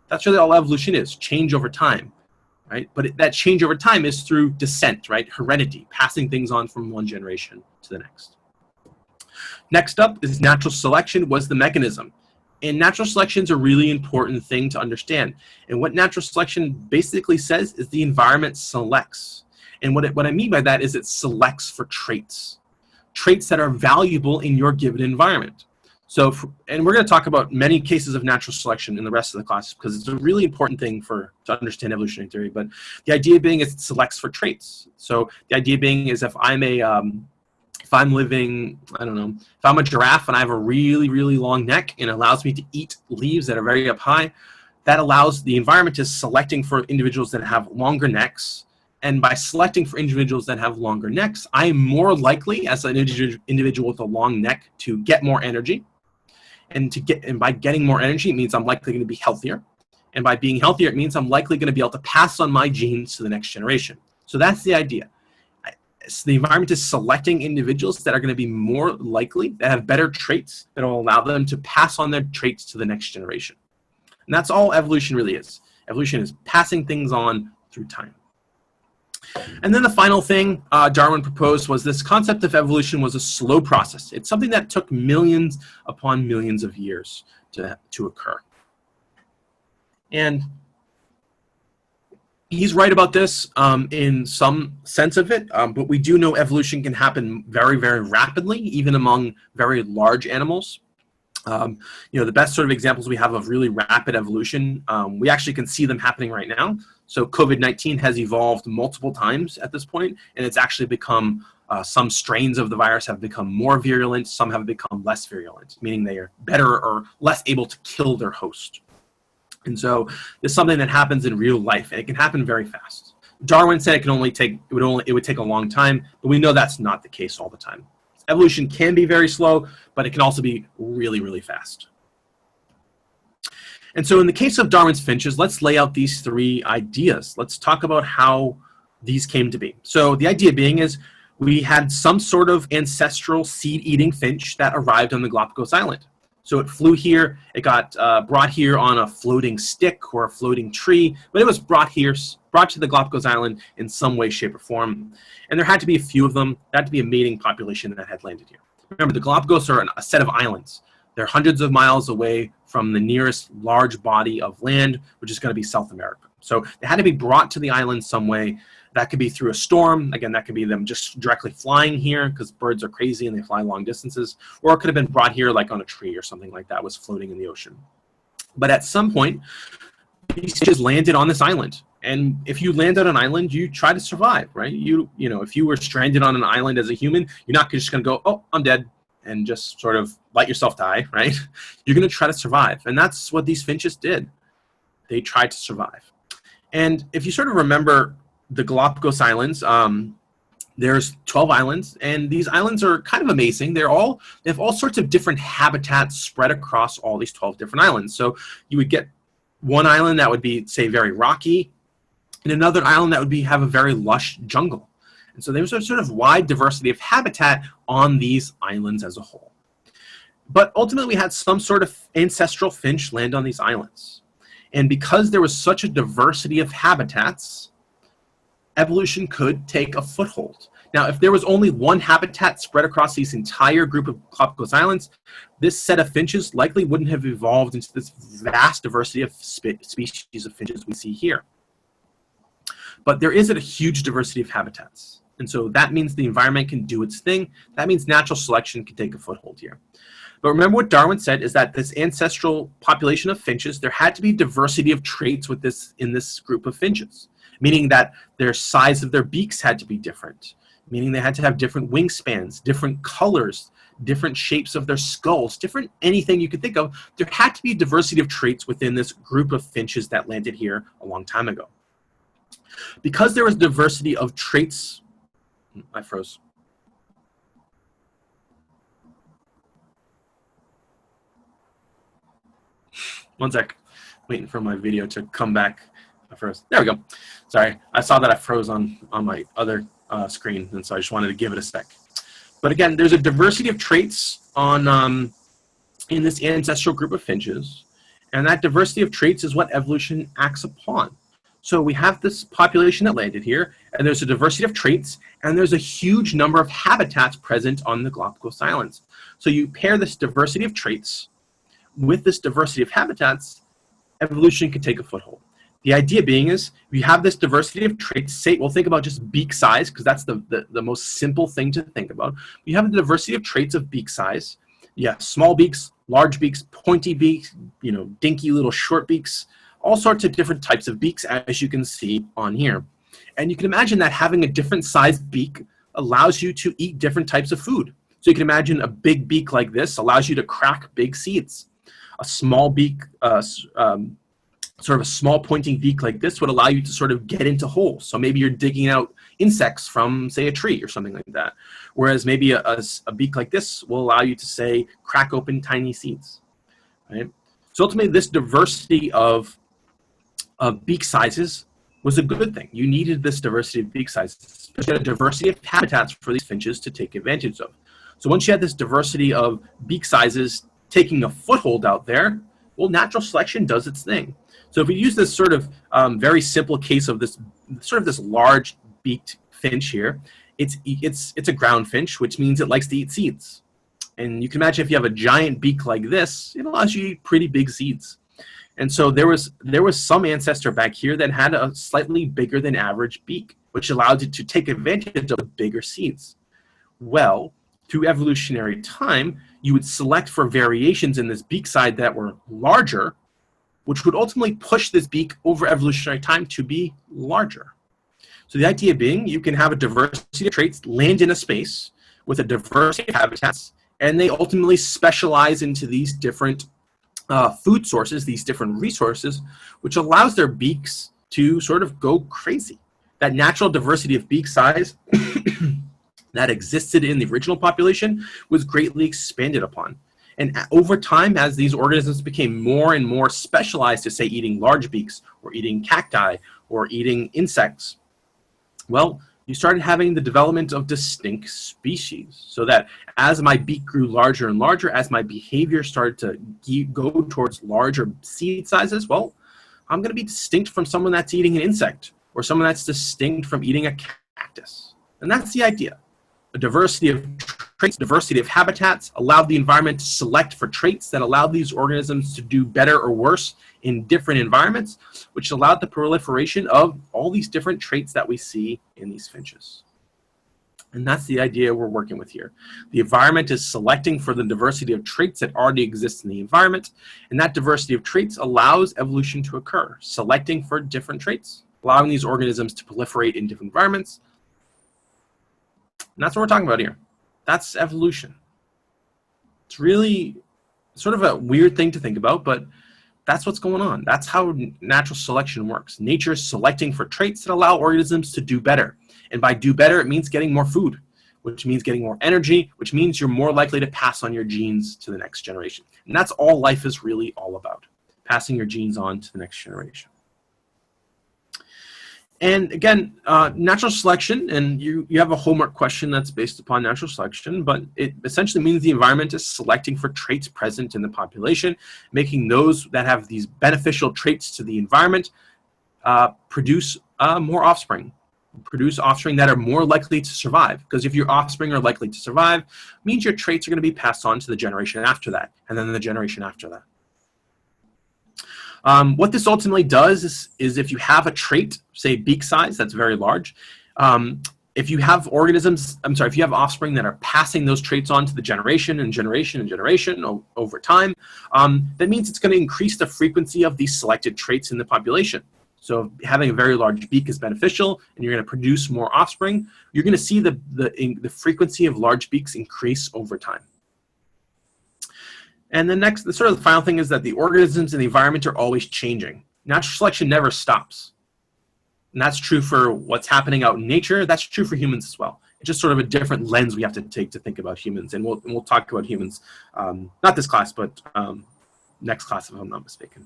That's really all evolution is, change over time, right? But that change over time is through descent, right? Heredity, passing things on from one generation to the next. Next up is natural selection was the mechanism. And natural selection is a really important thing to understand. And what natural selection basically says is the environment selects. And what I mean by that is it selects for traits that are valuable in your given environment. And we're going to talk about many cases of natural selection in the rest of the class because it's a really important thing to understand evolutionary theory. But the idea being is it selects for traits. So the idea being is if I'm a giraffe and I have a really, really long neck and it allows me to eat leaves that are very up high, that allows the environment is selecting for individuals that have longer necks. And by selecting for individuals that have longer necks, I am more likely as an individual with a long neck to get more energy. And by getting more energy, it means I'm likely going to be healthier. And by being healthier, it means I'm likely going to be able to pass on my genes to the next generation. So that's the idea. So the environment is selecting individuals that are going to be more likely, that have better traits, that will allow them to pass on their traits to the next generation. And that's all evolution really is. Evolution is passing things on through time. And then the final thing Darwin proposed was this concept of evolution was a slow process. It's something that took millions upon millions of years to occur. And he's right about this in some sense of it, but we do know evolution can happen very, very rapidly, even among very large animals. The best sort of examples we have of really rapid evolution, we actually can see them happening right now. So COVID-19 has evolved multiple times at this point, and it's actually become, some strains of the virus have become more virulent, some have become less virulent, meaning they are better or less able to kill their host. And so it's something that happens in real life, and it can happen very fast. Darwin said it would take a long time, but we know that's not the case all the time. Evolution can be very slow, but it can also be really, really fast. And so in the case of Darwin's finches, let's lay out these three ideas. Let's talk about how these came to be. So the idea being is we had some sort of ancestral seed-eating finch that arrived on the Galapagos Island. So it flew here, it got brought here on a floating stick or a floating tree, but it was brought to the Galapagos Island in some way, shape, or form. And there had to be a few of them. There had to be a mating population that had landed here. Remember, the Galapagos are a set of islands. They're hundreds of miles away from the nearest large body of land, which is going to be South America. So they had to be brought to the island some way. That could be through a storm. Again, that could be them just directly flying here because birds are crazy and they fly long distances. Or it could have been brought here like on a tree or something like that, was floating in the ocean. But at some point, these fishes landed on this island. And if you land on an island, you try to survive, right? You know, if you were stranded on an island as a human, you're not just going to go, oh, I'm dead, and just sort of let yourself die, right? You're going to try to survive. And that's what these finches did. They tried to survive. And if you sort of remember the Galapagos Islands, there's 12 islands, and these islands are kind of amazing. They have all sorts of different habitats spread across all these 12 different islands. So you would get one island that would be, say, very rocky, and another island that would have a very lush jungle. And so there's a sort of wide diversity of habitat on these islands as a whole. But ultimately, we had some sort of ancestral finch land on these islands. And because there was such a diversity of habitats, evolution could take a foothold. Now, if there was only one habitat spread across this entire group of Galapagos Islands, this set of finches likely wouldn't have evolved into this vast diversity of species of finches we see here. But there is a huge diversity of habitats. And so that means the environment can do its thing. That means natural selection can take a foothold here. But remember what Darwin said is that this ancestral population of finches, there had to be diversity of traits in this group of finches, meaning that their size of their beaks had to be different, meaning they had to have different wingspans, different colors, different shapes of their skulls, different anything you could think of. There had to be diversity of traits within this group of finches that landed here a long time ago. Because there was diversity of traits, I froze. One sec, waiting for my video to come back. I froze. There we go. Sorry, I saw that I froze on my other screen, and so I just wanted to give it a sec. But again, there's a diversity of traits in this ancestral group of finches, and that diversity of traits is what evolution acts upon. So we have this population that landed here, and there's a diversity of traits, and there's a huge number of habitats present on the Galapagos Islands. So you pair this diversity of traits with this diversity of habitats, evolution can take a foothold. The idea being is, if you have this diversity of traits, say, we'll think about just beak size, because that's the most simple thing to think about. You have the diversity of traits of beak size. You have small beaks, large beaks, pointy beaks, dinky little short beaks, all sorts of different types of beaks, as you can see on here. And you can imagine that having a different size beak allows you to eat different types of food. So you can imagine a big beak like this allows you to crack big seeds. A small beak, sort of a small pointing beak like this would allow you to sort of get into holes. So maybe you're digging out insects from, say, a tree or something like that. Whereas maybe a beak like this will allow you to, say, crack open tiny seeds. Right? So ultimately, this diversity of beak sizes was a good thing. You needed this diversity of beak sizes, especially a diversity of habitats for these finches to take advantage of. So once you had this diversity of beak sizes taking a foothold out there, well, natural selection does its thing. So if we use this sort of very simple case of this large beaked finch here, it's a ground finch, which means it likes to eat seeds. And you can imagine if you have a giant beak like this, it allows you to eat pretty big seeds. And so there was some ancestor back here that had a slightly bigger than average beak, which allowed it to take advantage of the bigger seeds. Well, through evolutionary time, you would select for variations in this beak size that were larger, which would ultimately push this beak over evolutionary time to be larger. So the idea being, you can have a diversity of traits land in a space with a diversity of habitats, and they ultimately specialize into these different food sources, these different resources, which allows their beaks to sort of go crazy. That natural diversity of beak size that existed in the original population was greatly expanded upon. And over time, as these organisms became more and more specialized to, say, eating large beaks or eating cacti or eating insects, well, you started having the development of distinct species, so that as my beak grew larger and larger, as my behavior started to go towards larger seed sizes, well, I'm going to be distinct from someone that's eating an insect, or someone that's distinct from eating a cactus. And that's the idea. A diversity of traits, diversity of habitats allowed the environment to select for traits that allowed these organisms to do better or worse in different environments, which allowed the proliferation of all these different traits that we see in these finches. And that's the idea we're working with here. The environment is selecting for the diversity of traits that already exist in the environment, and that diversity of traits allows evolution to occur, selecting for different traits, allowing these organisms to proliferate in different environments. And that's what we're talking about here. That's evolution. It's really sort of a weird thing to think about, but that's what's going on. That's how natural selection works. Nature is selecting for traits that allow organisms to do better. And by do better, it means getting more food, which means getting more energy, which means you're more likely to pass on your genes to the next generation. And that's all life is really all about, passing your genes on to the next generation. And again, natural selection, and you have a homework question that's based upon natural selection, but it essentially means the environment is selecting for traits present in the population, making those that have these beneficial traits to the environment produce more offspring, produce offspring that are more likely to survive. Because if your offspring are likely to survive, it means your traits are going to be passed on to the generation after that, and then the generation after that. What this ultimately does is if you have a trait, say beak size, that's very large, if you have if you have offspring that are passing those traits on to the generation and generation and generation over time, that means it's going to increase the frequency of these selected traits in the population. So having a very large beak is beneficial, and you're going to produce more offspring. You're going to see the frequency of large beaks increase over time. And then next, the final thing is that the organisms in the environment are always changing. Natural selection never stops. And that's true for what's happening out in nature. That's true for humans as well. It's just sort of a different lens we have to take to think about humans. And we'll talk about humans, not this class, but next class, if I'm not mistaken.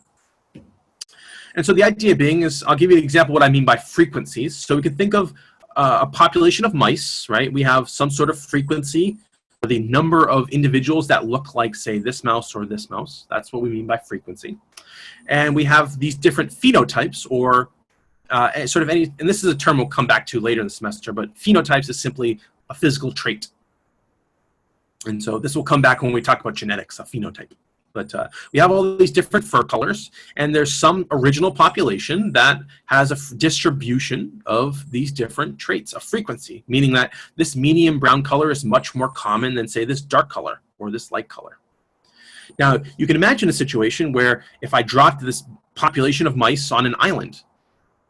And so the idea being is, I'll give you an example of what I mean by frequencies. So we can think of a population of mice, right? We have some sort of frequency, the number of individuals that look like, say, this mouse or this mouse. That's what we mean by frequency. And we have these different phenotypes, or and this is a term we'll come back to later in the semester, but phenotypes is simply a physical trait. And so this will come back when we talk about genetics, a phenotype. But we have all these different fur colors, and there's some original population that has a distribution of these different traits, a frequency, meaning that this medium brown color is much more common than, say, this dark color or this light color. Now, you can imagine a situation where if I dropped this population of mice on an island,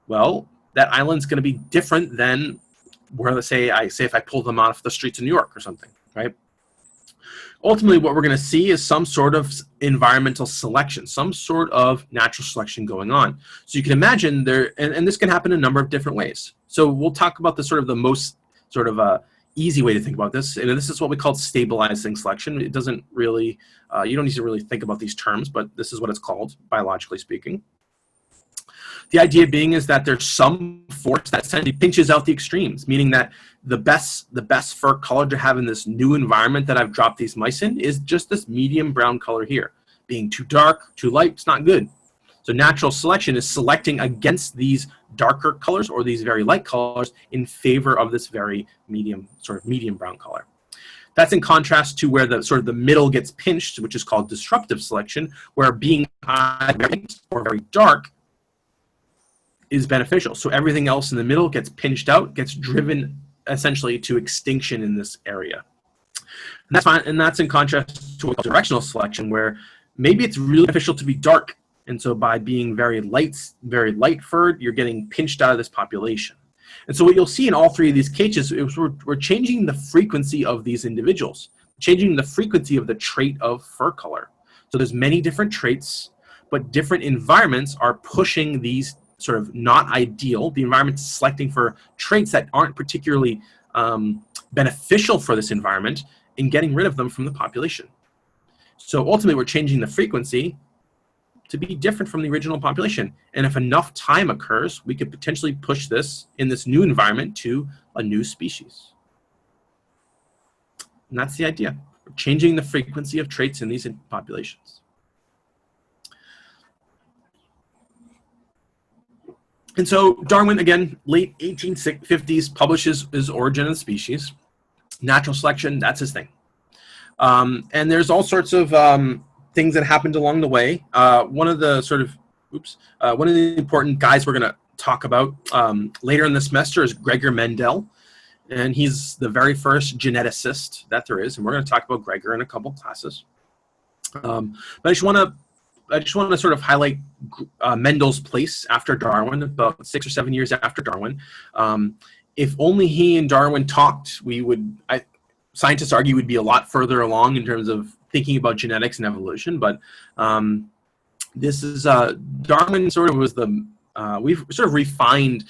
well, that island's going to be different than where, let's say, if I pulled them off the streets of New York or something, right? Ultimately, what we're going to see is some sort of environmental selection, some sort of natural selection going on. So you can imagine and this can happen in a number of different ways. So we'll talk about the most easy way to think about this, and this is what we call stabilizing selection. It doesn't really, you don't need to really think about these terms, but this is what it's called, biologically speaking. The idea being is that there's some force that essentially pinches out the extremes, meaning that the best fur color to have in this new environment that I've dropped these mice in is just this medium brown color here. Being too dark, too light, it's not good. So natural selection is selecting against these darker colors or these very light colors in favor of this very medium brown color. That's in contrast to where the middle gets pinched, which is called disruptive selection, where being either light or very dark is beneficial. So everything else in the middle gets pinched out, gets driven essentially to extinction in this area. And that's fine, and that's in contrast to directional selection, where maybe it's really beneficial to be dark. And so by being very light furred, you're getting pinched out of this population. And so what you'll see in all three of these cases is we're changing the frequency of these individuals, changing the frequency of the trait of fur color. So there's many different traits, but different environments are pushing these sort of not ideal. The environment is selecting for traits that aren't particularly beneficial for this environment and getting rid of them from the population. So ultimately, we're changing the frequency to be different from the original population. And if enough time occurs, we could potentially push this in this new environment to a new species. And that's the idea. We're changing the frequency of traits in these populations. And so Darwin, again, late 1850s, publishes his Origin of Species. Natural selection, that's his thing. And there's all sorts of things that happened along the way. One of the important guys we're going to talk about later in the semester is Gregor Mendel. And he's the very first geneticist that there is. And we're going to talk about Gregor in a couple classes. But I just want to sort of highlight Mendel's place after Darwin, about 6 or 7 years after Darwin. If only he and Darwin talked, scientists argue we'd be a lot further along in terms of thinking about genetics and evolution. But this is Darwin sort of was we've sort of refined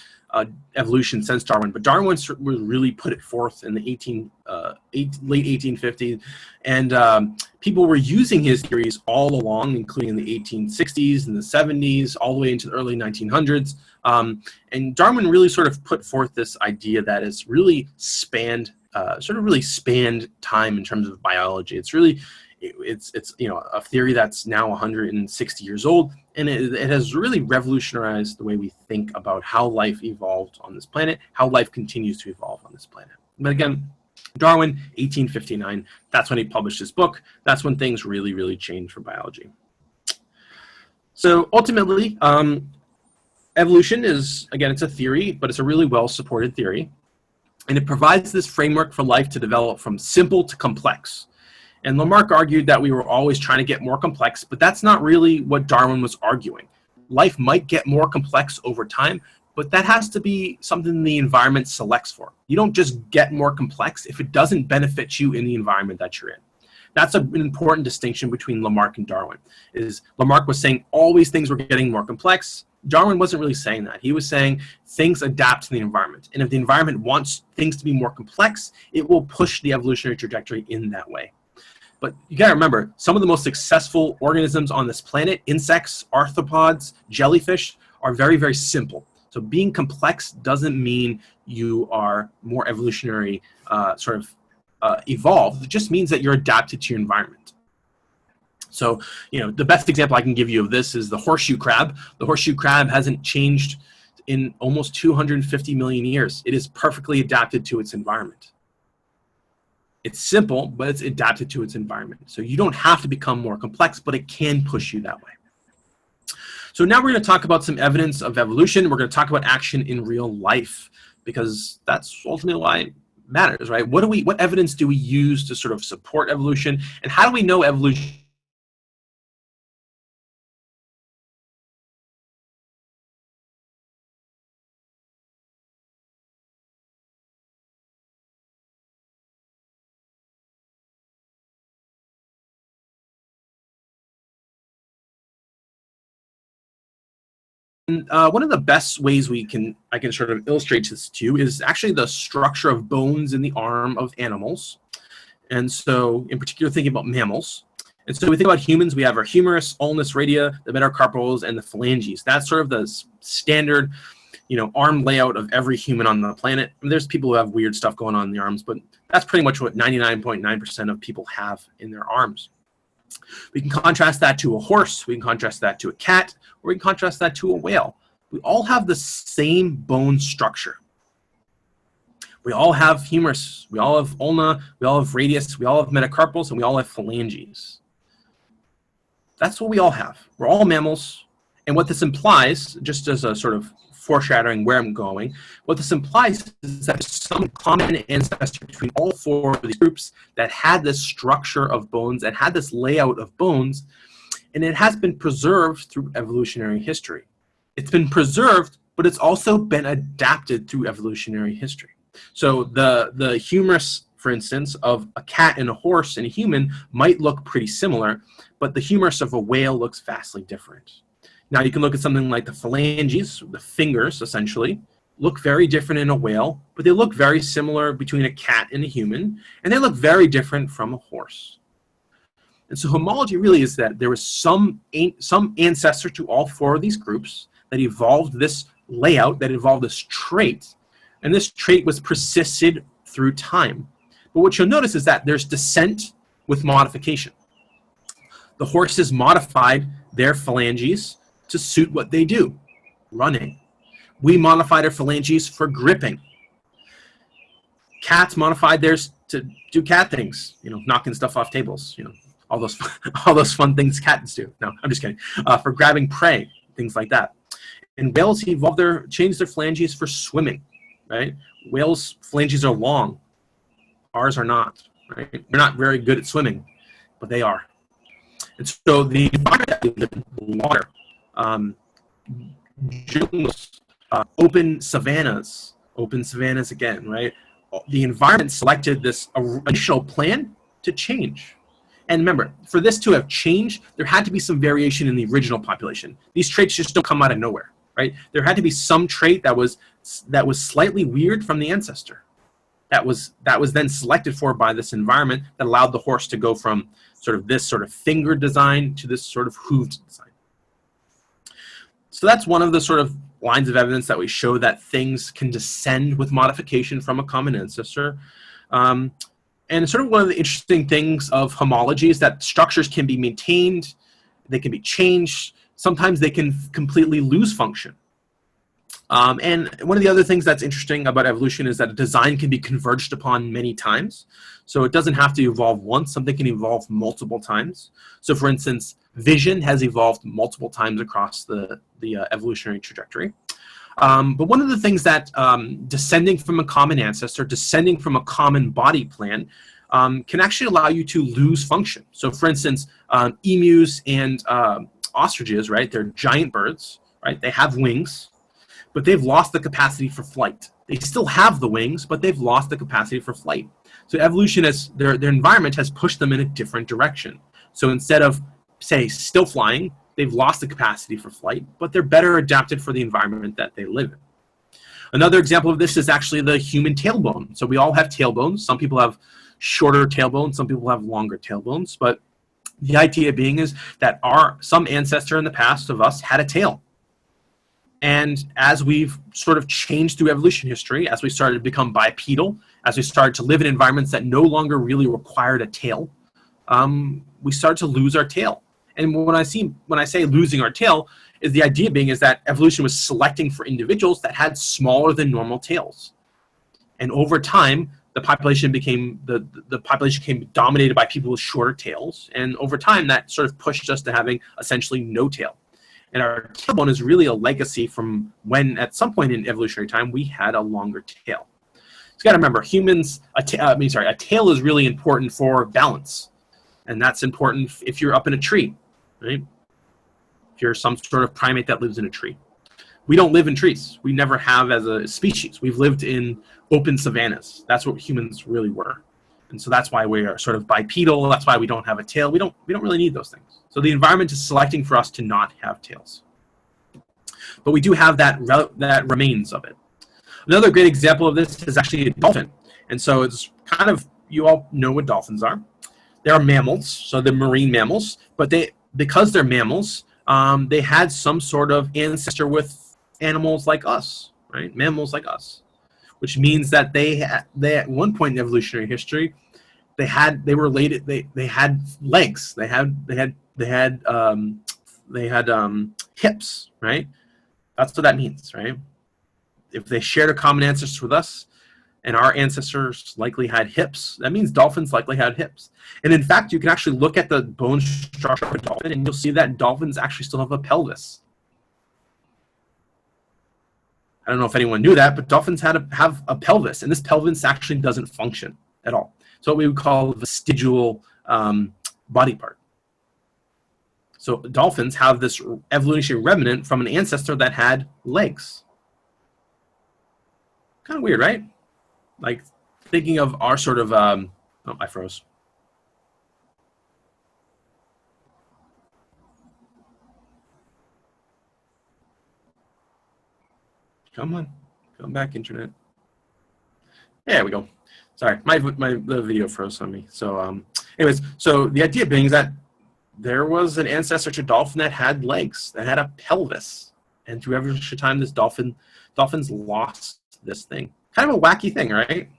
evolution since Darwin, but Darwin really put it forth in the late 1850s, and people were using his theories all along, including in the 1860s and the 70s, all the way into the early 1900s. And Darwin really sort of put forth this idea that has really spanned time in terms of biology. It's really it's a theory that's now 160 years old, and it has really revolutionized the way we think about how life evolved on this planet, how life continues to evolve on this planet. But again, Darwin, 1859, that's when he published his book. That's when things really, really changed for biology. So ultimately, evolution is, again, it's a theory, but it's a really well-supported theory. And it provides this framework for life to develop from simple to complex. And Lamarck argued that we were always trying to get more complex, but that's not really what Darwin was arguing. Life might get more complex over time, but that has to be something the environment selects for. You don't just get more complex if it doesn't benefit you in the environment that you're in. That's an important distinction between Lamarck and Darwin. Lamarck was saying always things were getting more complex. Darwin wasn't really saying that. He was saying things adapt to the environment. And if the environment wants things to be more complex, it will push the evolutionary trajectory in that way. But you gotta remember, some of the most successful organisms on this planet, insects, arthropods, jellyfish, are very, very simple. So being complex doesn't mean you are more evolutionary evolved. It just means that you're adapted to your environment. So, the best example I can give you of this is the horseshoe crab. The horseshoe crab hasn't changed in almost 250 million years. It is perfectly adapted to its environment. It's simple, but it's adapted to its environment. So you don't have to become more complex, but it can push you that way. So now we're going to talk about some evidence of evolution. We're going to talk about action in real life, because that's ultimately why it matters, right? What evidence do we use to sort of support evolution, and how do we know evolution? One of the best ways I can sort of illustrate this to you is actually the structure of bones in the arm of animals. And so in particular, thinking about mammals. And so we think about humans, we have our humerus, ulna, radius, the metacarpals, and the phalanges. That's sort of the standard, arm layout of every human on the planet. I mean, there's people who have weird stuff going on in the arms, but that's pretty much what 99.9% of people have in their arms. We can contrast that to a horse, we can contrast that to a cat, or we can contrast that to a whale. We all have the same bone structure. We all have humerus, we all have ulna, we all have radius, we all have metacarpals, and we all have phalanges. That's what we all have. We're all mammals, and what this implies, just as a sort of foreshadowing where I'm going, what this implies is that there's some common ancestor between all four of these groups that had this structure of bones, that had this layout of bones, and it has been preserved through evolutionary history. It's been preserved, but it's also been adapted through evolutionary history. So the humerus, for instance, of a cat and a horse and a human might look pretty similar, but the humerus of a whale looks vastly different. Now you can look at something like the phalanges, the fingers essentially, look very different in a whale, but they look very similar between a cat and a human, and they look very different from a horse. And so homology really is that there was some ancestor to all four of these groups that evolved this layout, that evolved this trait, and this trait was persisted through time. But what you'll notice is that there's descent with modification. The horses modified their phalanges to suit what they do, running. We modified our phalanges for gripping. Cats modified theirs to do cat things, knocking stuff off tables, all those fun things cats do. No, I'm just kidding. For grabbing prey, things like that. And whales changed their phalanges for swimming, right? Whales' phalanges are long. Ours are not, right? They're not very good at swimming, but they are. And so the environment that we live in, water, jungles, open savannas again, right? The environment selected this initial plan to change. And remember, for this to have changed, there had to be some variation in the original population. These traits just don't come out of nowhere, right? There had to be some trait that was slightly weird from the ancestor. That was then selected for by this environment that allowed the horse to go from this sort of finger design to this sort of hooved design. So that's one of the sort of lines of evidence that we show that things can descend with modification from a common ancestor. And sort of one of the interesting things of homology is that structures can be maintained, they can be changed, sometimes they can completely lose function. And one of the other things that's interesting about evolution is that a design can be converged upon many times. So it doesn't have to evolve once, something can evolve multiple times. So for instance, vision has evolved multiple times across the evolutionary trajectory. But one of the things that descending from a common ancestor, descending from a common body plan, can actually allow you to lose function. So for instance, emus and ostriches, right? They're giant birds, right? They have wings, but they've lost the capacity for flight. They still have the wings, but they've lost the capacity for flight. So evolution their environment has pushed them in a different direction. So instead of, say, still flying, they've lost the capacity for flight, but they're better adapted for the environment that they live in. Another example of this is actually the human tailbone. So we all have tailbones. Some people have shorter tailbones, some people have longer tailbones, but the idea being is that some ancestor in the past of us had a tail. And as we've sort of changed through evolution history, as we started to become bipedal, as we started to live in environments that no longer really required a tail, we started to lose our tail. And when I say losing our tail, is the idea being is that evolution was selecting for individuals that had smaller than normal tails. And over time, the population became dominated by people with shorter tails. And over time, that sort of pushed us to having essentially no tail. And our tailbone is really a legacy from when, at some point in evolutionary time, we had a longer tail. So you got to remember, a tail is really important for balance. And that's important if you're up in a tree, right? If you're some sort of primate that lives in a tree. We don't live in trees. We never have as a species. We've lived in open savannas. That's what humans really were. And so that's why we are sort of bipedal. That's why we don't have a tail. We don't really need those things. So the environment is selecting for us to not have tails. But we do have that remains of it. Another great example of this is actually a dolphin. And so it's kind of, you all know what dolphins are. They are mammals, so they're marine mammals. But because they're mammals, they had some sort of ancestor with animals like us, right? Mammals like us. Which means that they at one point in evolutionary history, they had legs, they had hips, right? That's what that means, right? If they shared a common ancestor with us, and our ancestors likely had hips, that means dolphins likely had hips. And in fact, you can actually look at the bone structure of a dolphin, and you'll see that dolphins actually still have a pelvis. I don't know if anyone knew that, but dolphins have a pelvis, and this pelvis actually doesn't function at all. So what we would call a vestigial body part. So dolphins have this evolutionary remnant from an ancestor that had legs. Kind of weird, right? Like thinking of our sort of, oh, I froze. Come on, come back, internet. There we go. Sorry, the video froze on me. So Anyways, so the idea being is that there was an ancestor to dolphin that had legs, that had a pelvis, and through evolutionary time, dolphins lost this thing. Kind of a wacky thing, right?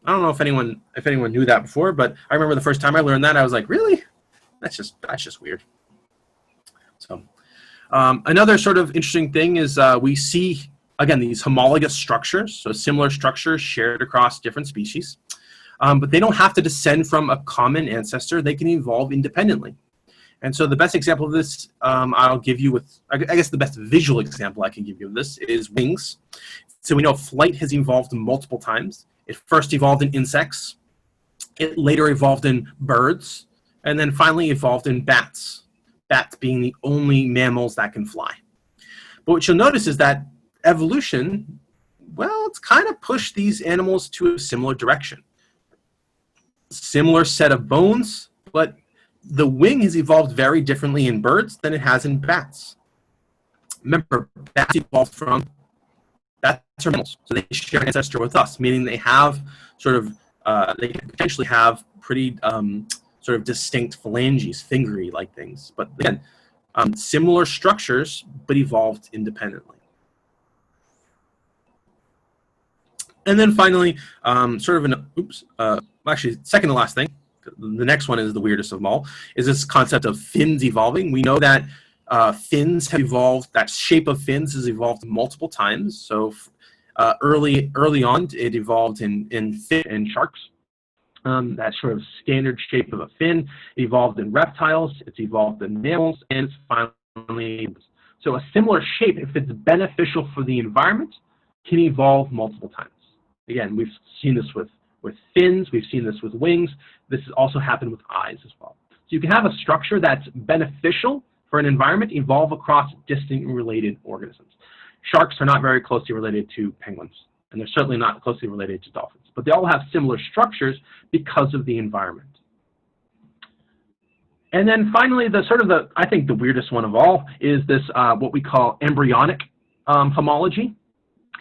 I don't know if anyone knew that before, but I remember the first time I learned that, I was like, really? That's just weird. So another sort of interesting thing is we see, again, these homologous structures, so similar structures shared across different species, but they don't have to descend from a common ancestor. They can evolve independently. And so the best example of this I'll give you with, I guess the best visual example I can give you of this is wings. So we know flight has evolved multiple times. It first evolved in insects. It later evolved in birds, and then finally evolved in bats. Bats being the only mammals that can fly. But what you'll notice is that evolution, well, it's kind of pushed these animals to a similar direction. Similar set of bones, but the wing has evolved very differently in birds than it has in bats. Remember, bats evolved from bats are mammals, so they share an ancestor with us, meaning they have sort of, they can potentially have pretty sort of distinct phalanges, fingery-like things. But again, similar structures, but evolved independently. And then finally, sort of actually, second to last thing, the next one is the weirdest of them all, is this concept of fins evolving. We know that fins have evolved, that shape of fins has evolved multiple times. So early on, it evolved in fish and sharks. That sort of standard shape of a fin. It evolved in reptiles, it's evolved in mammals, and it's finally, so a similar shape, if it's beneficial for the environment, can evolve multiple times. Again, we've seen this with fins, we've seen this with wings. This has also happened with eyes as well. So you can have a structure that's beneficial for an environment evolve across distant related organisms. Sharks are not very closely related to penguins, and they're certainly not closely related to dolphins, but they all have similar structures because of the environment. And then finally, I think the weirdest one of all is this, what we call embryonic homology.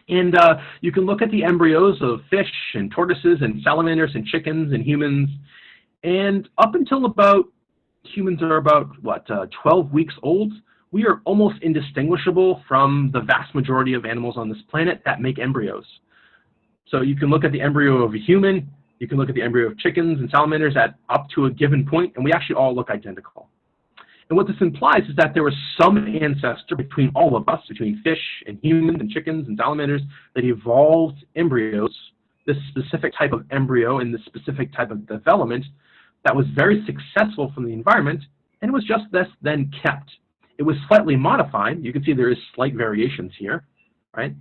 And you can look at the embryos of fish and tortoises and salamanders and chickens and humans, and up until about, humans are about, 12 weeks old, we are almost indistinguishable from the vast majority of animals on this planet that make embryos. So you can look at the embryo of a human, you can look at the embryo of chickens and salamanders at up to a given point, and we actually all look identical. And what this implies is that there was some ancestor between all of us, between fish and humans and chickens and salamanders, that evolved embryos, this specific type of embryo and this specific type of development that was very successful from the environment, and it was just then kept. It was slightly modified. You can see there is slight variations here, right?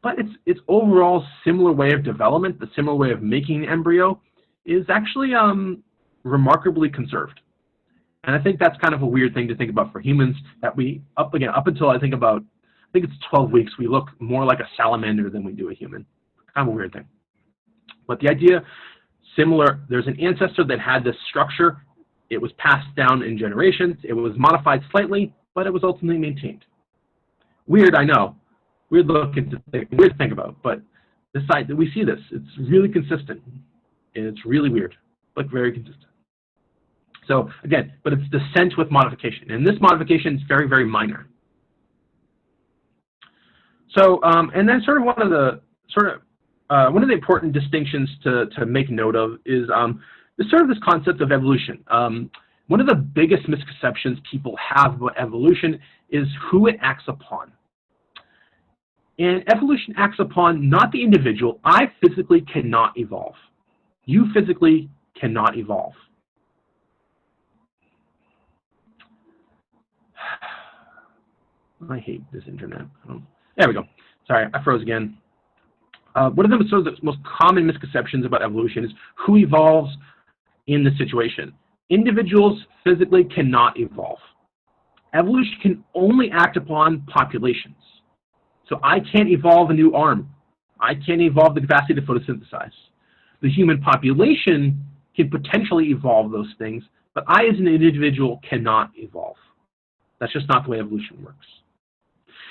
But its overall similar way of development, the similar way of making an embryo, is actually remarkably conserved. And I think that's kind of a weird thing to think about for humans, that we, up until I think it's 12 weeks, we look more like a salamander than we do a human. Kind of a weird thing. But the idea, similar, there's an ancestor that had this structure. It was passed down in generations. It was modified slightly, but it was ultimately maintained. Weird, I know. Weird to think about, but this side, we see this. It's really consistent, and it's really weird, but very consistent. So again, but it's descent with modification, and this modification is very, very minor. So, and then sort of one of the important distinctions to make note of is sort of this concept of evolution. One of the biggest misconceptions people have about evolution is who it acts upon. And evolution acts upon not the individual. I physically cannot evolve. You physically cannot evolve. I hate this internet. There we go. Sorry, I froze again. One of the most common misconceptions about evolution is who evolves in the situation. Individuals physically cannot evolve. Evolution can only act upon populations. So I can't evolve a new arm. I can't evolve the capacity to photosynthesize. The human population can potentially evolve those things, but I as an individual cannot evolve. That's just not the way evolution works.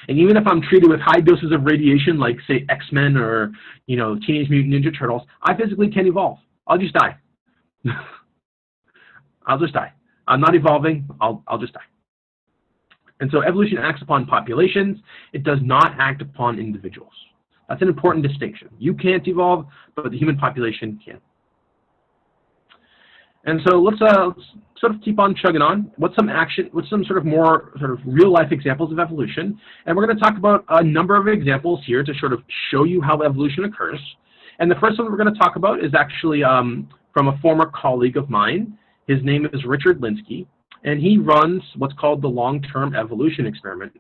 And even if I'm treated with high doses of radiation, like say X-Men or Teenage Mutant Ninja Turtles, I physically can't evolve. I'll just die. I'll just die. I'm not evolving. I'll just die. And so evolution acts upon populations. It does not act upon individuals. That's an important distinction. You can't evolve, but the human population can. And so let's sort of keep on chugging on. What's some sort of more real life examples of evolution? And we're going to talk about a number of examples here to sort of show you how evolution occurs. And the first one we're going to talk about is actually from a former colleague of mine. His name is Richard Linsky, and he runs what's called the long-term evolution experiment.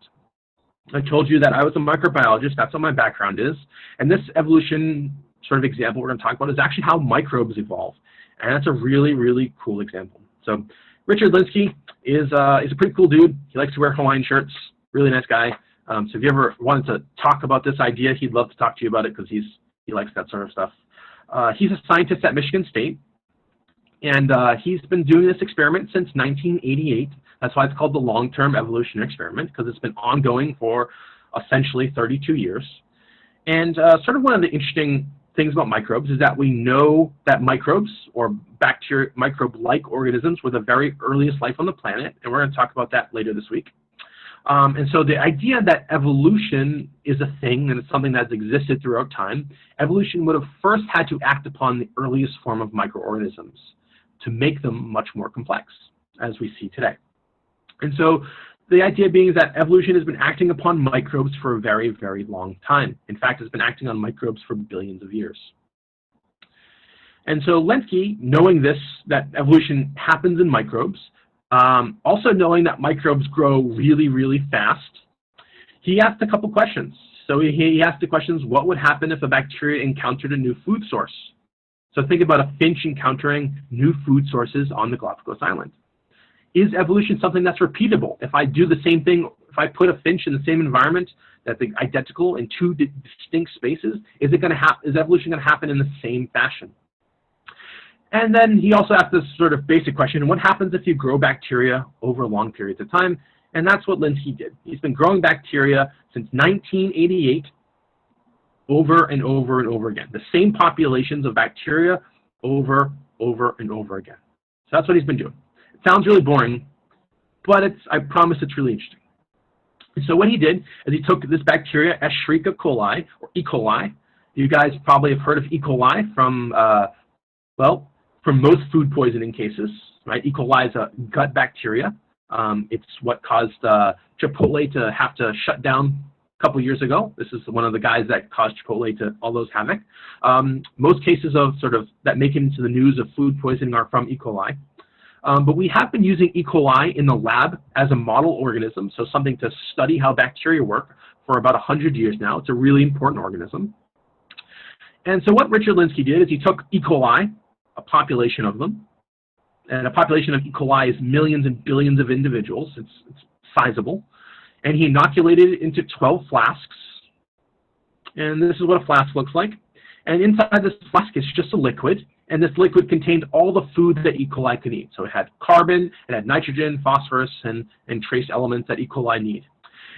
I told you that I was a microbiologist. That's what my background is. And this evolution sort of example we're going to talk about is actually how microbes evolve. And that's a really, really cool example. So Richard Linsky is a pretty cool dude. He likes to wear Hawaiian shirts. Really nice guy. So if you ever wanted to talk about this idea, he'd love to talk to you about it because he likes that sort of stuff. He's a scientist at Michigan State. And he's been doing this experiment since 1988. That's why it's called the long-term evolution experiment, because it's been ongoing for essentially 32 years. And sort of one of the interesting things about microbes is that we know that microbes, or bacteria, microbe-like organisms, were the very earliest life on the planet, and we're going to talk about that later this week. And so the idea that evolution is a thing and it's something that's existed throughout time, evolution would have first had to act upon the earliest form of microorganisms to make them much more complex, as we see today. And so the idea being is that evolution has been acting upon microbes for a very, very long time. In fact, it's been acting on microbes for billions of years. And so Linsky, knowing this, that evolution happens in microbes, also knowing that microbes grow really, really fast, he asked a couple questions. So he asked the questions, what would happen if a bacteria encountered a new food source? So think about a finch encountering new food sources on the Galapagos Island. Is evolution something that's repeatable? If I do the same thing, if I put a finch in the same environment that's identical in two distinct spaces, is evolution going to happen in the same fashion? And then he also asked this sort of basic question, what happens if you grow bacteria over long periods of time? And that's what Linsky did. He's been growing bacteria since 1988 over and over and over again. The same populations of bacteria over and over again. So that's what he's been doing. It sounds really boring, but I promise it's really interesting. And so what he did is he took this bacteria, Escherichia coli, or E. coli. You guys probably have heard of E. coli from, from most food poisoning cases, right? E. coli is a gut bacteria. It's what caused Chipotle to have to shut down a couple years ago. This is one of the guys that caused Chipotle to all those havoc. Most cases of that make it into the news of food poisoning are from E. coli. But we have been using E. coli in the lab as a model organism, so something to study how bacteria work for about 100 years now. It's a really important organism. And so what Richard Linsky did is he took E. coli, a population of them, and a population of E. coli is millions and billions of individuals. It's sizable. And he inoculated it into 12 flasks. And this is what a flask looks like. And inside this flask is just a liquid. And this liquid contained all the food that E. coli could eat. So it had carbon, it had nitrogen, phosphorus, and trace elements that E. coli need.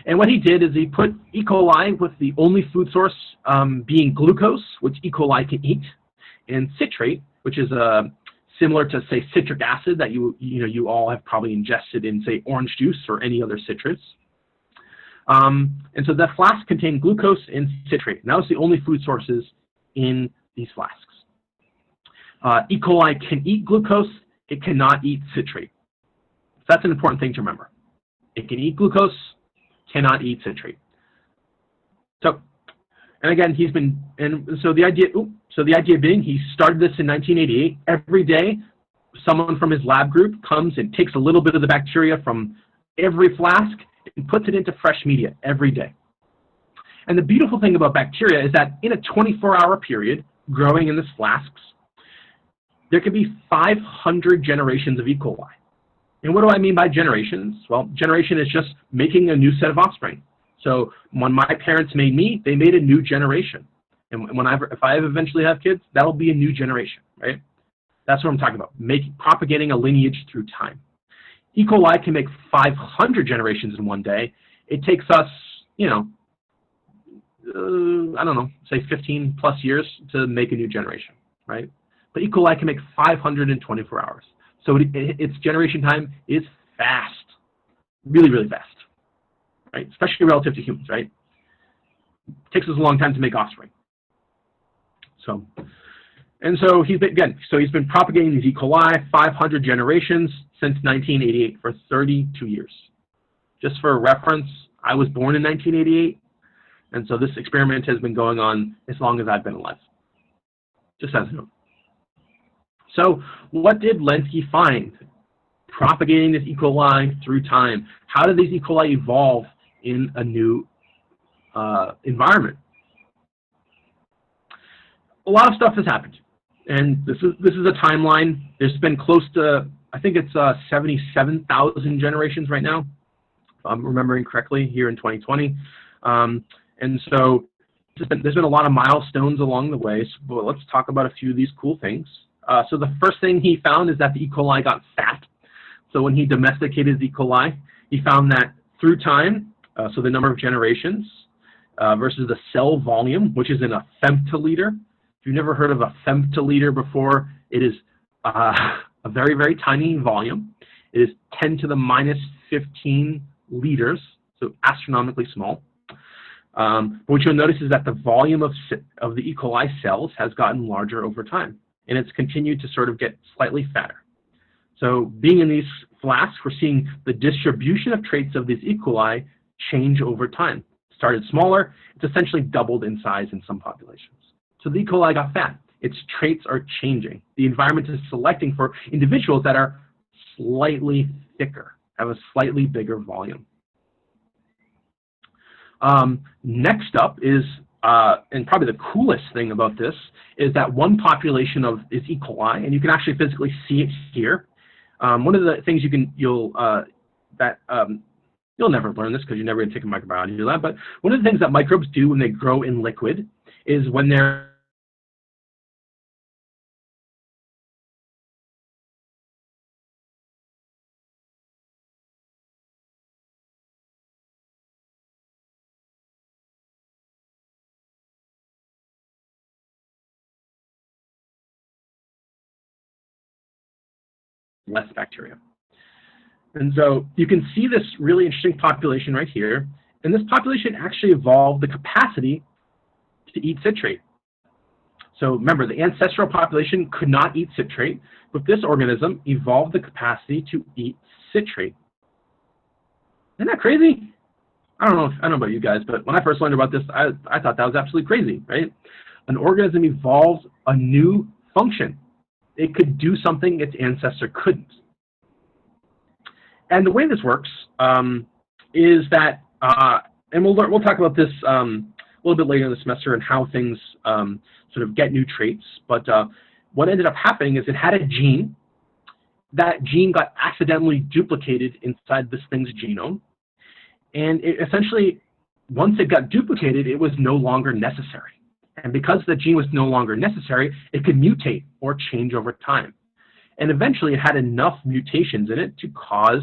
And what he did is he put E. coli with the only food source being glucose, which E. coli can eat, and citrate, which is similar to, say, citric acid that you all have probably ingested in, say, orange juice or any other citrus. And so that flask contained glucose and citrate. And that was the only food sources in these flasks. E. coli can eat glucose. It cannot eat citrate. So that's an important thing to remember. It can eat glucose, cannot eat citrate. So, and again, so the idea being, he started this in 1988. Every day, someone from his lab group comes and takes a little bit of the bacteria from every flask and puts it into fresh media every day. And the beautiful thing about bacteria is that in a 24-hour period, growing in these flasks, there could be 500 generations of E. coli. And what do I mean by generations? Well, generation is just making a new set of offspring. So when my parents made me, they made a new generation. And if I eventually have kids, that'll be a new generation, right? That's what I'm talking about, propagating a lineage through time. E. coli can make 500 generations in one day. It takes us, I don't know, say 15 plus years to make a new generation, right? But E. coli can make 500 in 24 hours. So its generation time is fast, really, really fast, right? Especially relative to humans, right? It takes us a long time to make offspring. So, and so he's been propagating these E. coli 500 generations since 1988 for 32 years. Just for reference, I was born in 1988, and so this experiment has been going on as long as I've been alive. Just as a note. So what did Lenski find? Propagating this E. coli through time. How did these E. coli evolve in a new environment? A lot of stuff has happened, and this is a timeline. There's been close to, I think it's 77,000 generations right now, if I'm remembering correctly, here in 2020. And so there's been a lot of milestones along the way. So let's talk about a few of these cool things. So the first thing he found is that the E. coli got fat. So when he domesticated the E. coli, he found that through time, so the number of generations versus the cell volume, which is in a femtoliter. If you've never heard of a femtoliter before, it is a very, very tiny volume. It is 10 to the minus 15 liters, so astronomically small. But what you'll notice is that the volume of the E. coli cells has gotten larger over time, and it's continued to sort of get slightly fatter. So being in these flasks, we're seeing the distribution of traits of these E. coli change over time. It started smaller, it's essentially doubled in size in some populations. So the E. coli got fat. Its traits are changing. The environment is selecting for individuals that are slightly thicker, have a slightly bigger volume. Next up is, and probably the coolest thing about this, is that one population of is E. coli, and you can actually physically see it here. One of the things you'll never learn this because you're never going to take a microbiology lab, but one of the things that microbes do when they grow in liquid is when they're less bacteria. And so you can see this really interesting population right here. And this population actually evolved the capacity to eat citrate. So remember, the ancestral population could not eat citrate, but this organism evolved the capacity to eat citrate. Isn't that crazy? I don't know about you guys, but when I first learned about this, I thought that was absolutely crazy, right? An organism evolves a new function. It could do something its ancestor couldn't. And the way this works is that, and we'll talk about this a little bit later in the semester and how things sort of get new traits. But what ended up happening is it had a gene. That gene got accidentally duplicated inside this thing's genome. And it essentially, once it got duplicated, it was no longer necessary. And because the gene was no longer necessary, it could mutate or change over time. And eventually, it had enough mutations in it to cause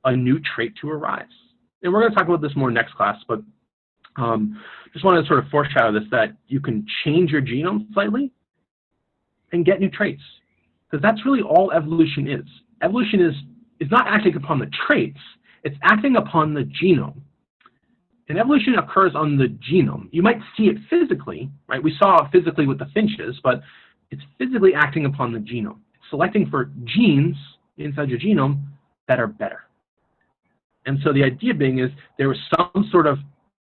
a new trait to arise. And we're going to talk about this more next class, but just want to sort of foreshadow this, that you can change your genome slightly and get new traits. Because that's really all evolution is. Evolution is not acting upon the traits, it's acting upon the genome. And evolution occurs on the genome. You might see it physically, right? We saw it physically with the finches, but it's physically acting upon the genome. It's selecting for genes inside your genome that are better. And so the idea being is there was some sort of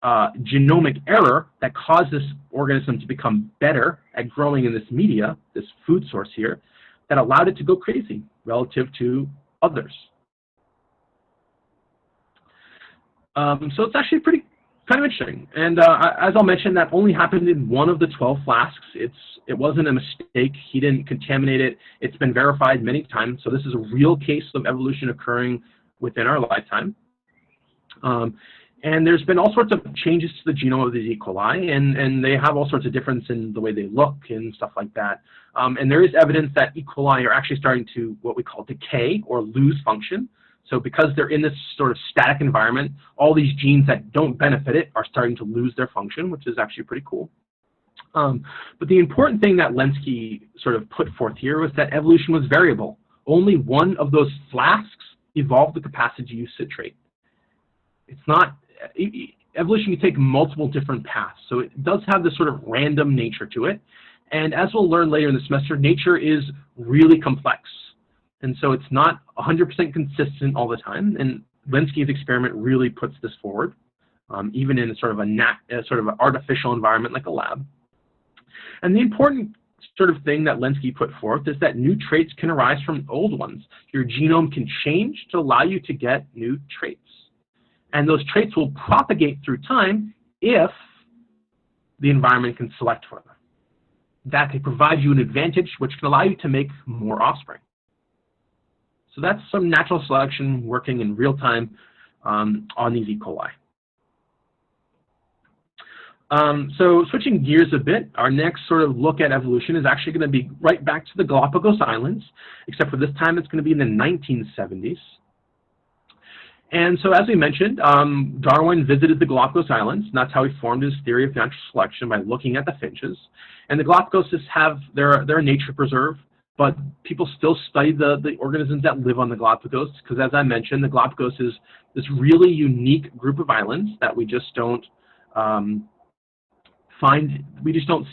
genomic error that caused this organism to become better at growing in this media, this food source here, that allowed it to go crazy relative to others. So it's actually pretty kind of interesting. And as I'll mention, that only happened in one of the 12 flasks. It wasn't a mistake. He didn't contaminate it. It's been verified many times. So this is a real case of evolution occurring within our lifetime. And there's been all sorts of changes to the genome of these E. coli, and they have all sorts of difference in the way they look and stuff like that. And there is evidence that E. coli are actually starting to what we call decay or lose function. So because they're in this sort of static environment, all these genes that don't benefit it are starting to lose their function, which is actually pretty cool. But the important thing that Lenski sort of put forth here was that evolution was variable only one of those flasks evolved the capacity to use citrate. It's not, evolution can take multiple different paths, so it does have this sort of random nature to it. And as we'll learn later in the semester, nature is really complex. And so it's not 100% consistent all the time. And Lenski's experiment really puts this forward, even in sort of an artificial environment like a lab. And the important sort of thing that Lenski put forth is that new traits can arise from old ones. Your genome can change to allow you to get new traits. And those traits will propagate through time if the environment can select for them. That can provide you an advantage which can allow you to make more offspring. So that's some natural selection working in real time on these E. coli. So switching gears a bit, our next sort of look at evolution is actually going to be right back to the Galapagos Islands, except for this time it's going to be in the 1970s. And so as we mentioned, Darwin visited the Galapagos Islands, and that's how he formed his theory of natural selection, by looking at the finches. And the Galapagos they're a nature preserve, but people still study the organisms that live on the Galapagos, because as I mentioned, the Galapagos is this really unique group of islands that we just don't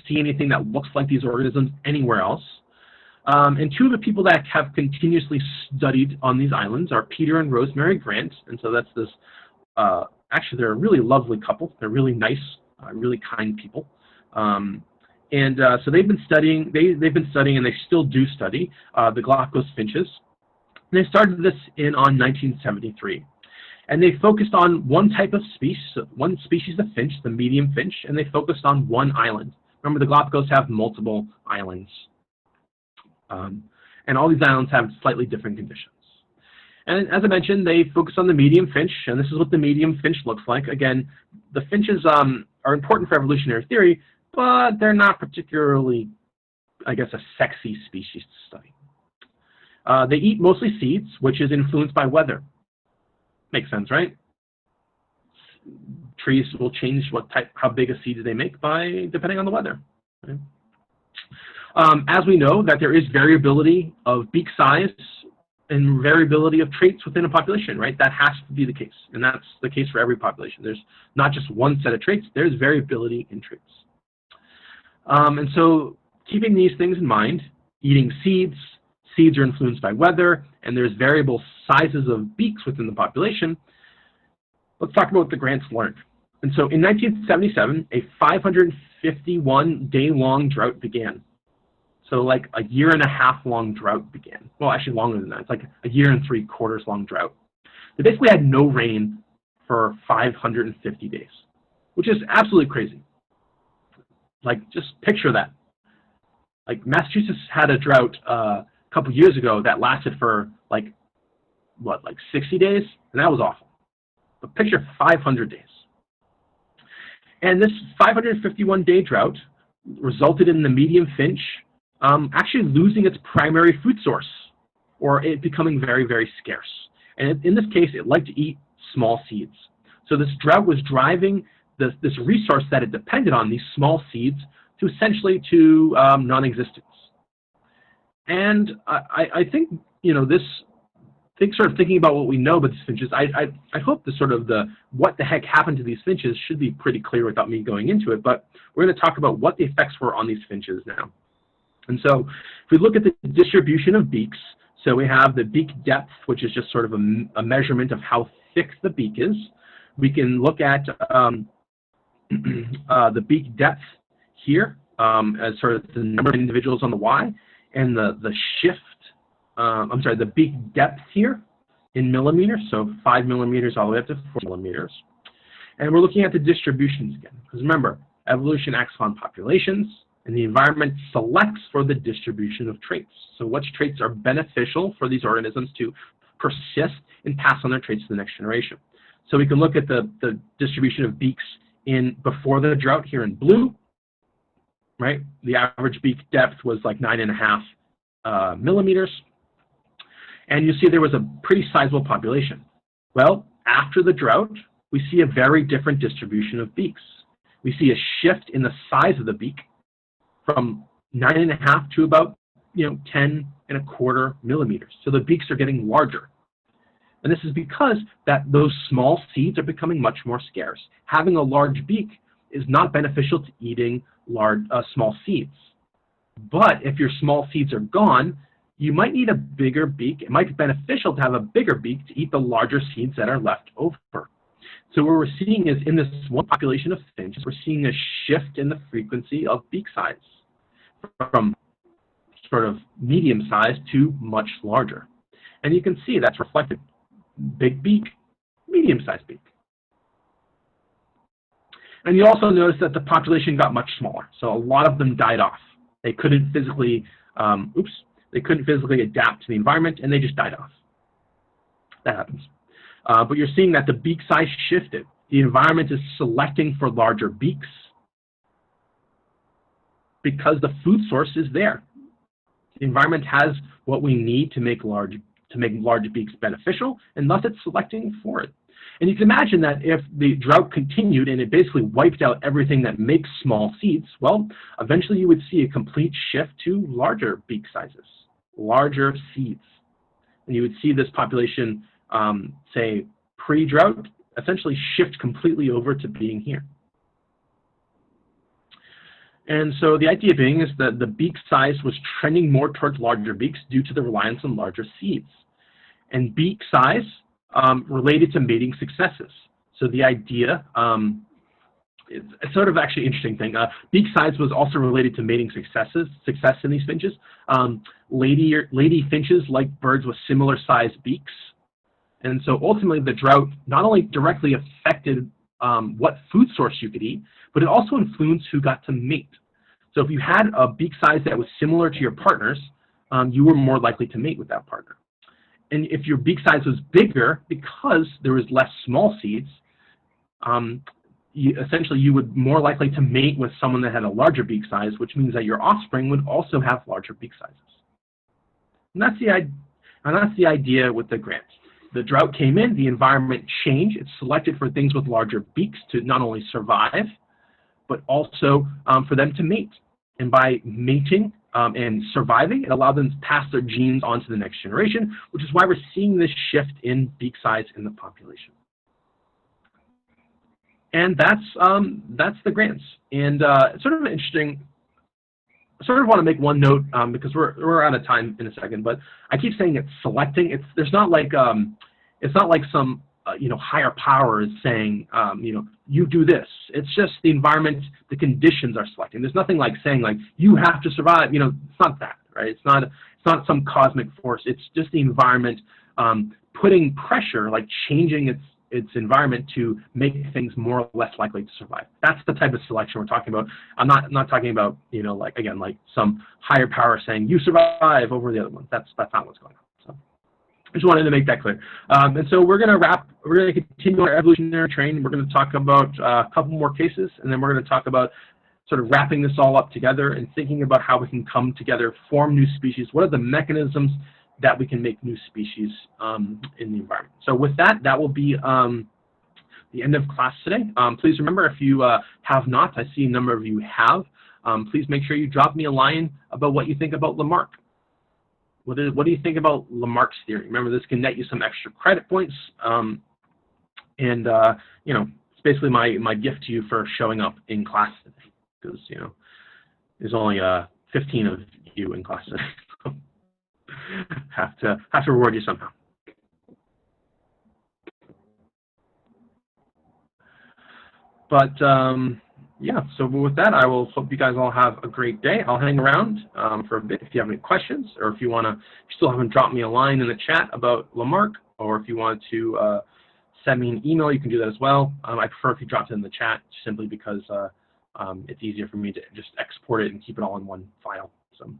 see anything that looks like these organisms anywhere else. And two of the people that have continuously studied on these islands are Peter and Rosemary Grant. And so that's this, actually they're a really lovely couple. They're really nice, really kind people. So they've been studying, and they still do study the Galapagos finches. And they started this on 1973. And they focused on one type of species, one species of finch, the medium finch, and they focused on one island. Remember, the Galapagos have multiple islands. And all these islands have slightly different conditions. And as I mentioned, they focus on the medium finch, and this is what the medium finch looks like. Again, the finches are important for evolutionary theory, but they're not particularly, I guess, a sexy species to study. They eat mostly seeds, which is influenced by weather. Makes sense, right? Trees will change how big a seed they make depending on the weather. Right? As we know that there is variability of beak size and variability of traits within a population, right? That has to be the case, and that's the case for every population. There's not just one set of traits, there's variability in traits. And so keeping these things in mind, eating seeds are influenced by weather, and there's variable sizes of beaks within the population. Let's talk about what the Grants learned. And so in 1977, a 551-day-long drought began. So like a year-and-a-half-long drought began. Well, actually longer than that. It's like a year and 3/4 long drought. They basically had no rain for 550 days, which is absolutely crazy. Like, just picture that. Like, Massachusetts had a drought a couple years ago that lasted for like 60 days, and that was awful. But picture 500 days. And this 551-day drought resulted in the medium finch actually losing its primary food source, or it becoming very, very scarce. And in this case, it liked to eat small seeds. So this drought was driving this resource that it depended on, these small seeds, to essentially non-existence. And I think, thinking about what we know about these finches, I hope what the heck happened to these finches should be pretty clear without me going into it, but we're going to talk about what the effects were on these finches now. And so if we look at the distribution of beaks, so we have the beak depth, which is just sort of a measurement of how thick the beak is. We can look at the beak depth here as sort of the number of individuals on the Y, and the beak depth here in millimeters, so 5 millimeters all the way up to 4 millimeters. And we're looking at the distributions again, because remember, evolution acts on populations, and the environment selects for the distribution of traits. So which traits are beneficial for these organisms to persist and pass on their traits to the next generation. So we can look at the distribution of beaks before the drought here in blue, right? The average beak depth was like 9.5 millimeters. And you see there was a pretty sizable population. Well, after the drought, we see a very different distribution of beaks. We see a shift in the size of the beak from 9.5 to about 10 1.25 millimeters. So the beaks are getting larger. And this is because those small seeds are becoming much more scarce. Having a large beak is not beneficial to eating small seeds. But if your small seeds are gone, you might need a bigger beak. It might be beneficial to have a bigger beak to eat the larger seeds that are left over. So what we're seeing is in this one population of finches, we're seeing a shift in the frequency of beak size from sort of medium size to much larger. And you can see that's reflected. Big beak, medium-sized beak. And you also notice that the population got much smaller. So a lot of them died off. They couldn't physically, adapt to the environment, and they just died off. That happens. But you're seeing that the beak size shifted. The environment is selecting for larger beaks because the food source is there. The environment has what we need to make large beaks beneficial, and thus it's selecting for it. And you can imagine that if the drought continued and it basically wiped out everything that makes small seeds, well, eventually you would see a complete shift to larger beak sizes, larger seeds. And you would see this population, say, pre-drought, essentially shift completely over to being here. And so the idea being is that the beak size was trending more towards larger beaks due to the reliance on larger seeds. And beak size related to mating successes. So the idea, it's sort of actually interesting thing. Beak size was also related to mating success in these finches. Lady finches like birds with similar sized beaks. And so ultimately the drought not only directly affected what food source you could eat, but it also influenced who got to mate. So if you had a beak size that was similar to your partner's, you were more likely to mate with that partner. And if your beak size was bigger, because there was less small seeds, essentially you would more likely to mate with someone that had a larger beak size, which means that your offspring would also have larger beak sizes. And that's the idea with the grant. The drought came in, the environment changed, it selected for things with larger beaks to not only survive, but also for them to mate. And by mating and surviving, it allowed them to pass their genes on to the next generation, which is why we're seeing this shift in beak size in the population. And that's the grants. And it's sort of interesting. I sort of want to make one note because we're out of time in a second, but I keep saying it's selecting. There's not like it's not like some higher power is saying you do this. It's just the environment, the conditions are selecting. There's nothing like saying like you have to survive. It's not that, right? It's not some cosmic force. It's just the environment putting pressure, like changing its environment to make things more or less likely to survive. That's the type of selection we're talking about. I'm not talking about like some higher power saying you survive over the other one. That's not what's going on. So I just wanted to make that clear. And so we're going to continue our evolutionary train. We're going to talk about a couple more cases, and then we're going to talk about sort of wrapping this all up together and thinking about how we can come together, form new species. What are the mechanisms that we can make new species in the environment? So with that, that will be the end of class today. Please remember, if you have not, I see a number of you have, please make sure you drop me a line about what you think about Lamarck. What do you think about Lamarck's theory? Remember, this can net you some extra credit points, and it's basically my gift to you for showing up in class today, because there's only 15 of you in class today. have to reward you somehow. But yeah, so with that, I will hope you guys all have a great day. I'll hang around for a bit if you have any questions, or if you still haven't dropped me a line in the chat about Lamarck, or if you want to send me an email, you can do that as well. I prefer if you dropped it in the chat, simply because it's easier for me to just export it and keep it all in one file. So.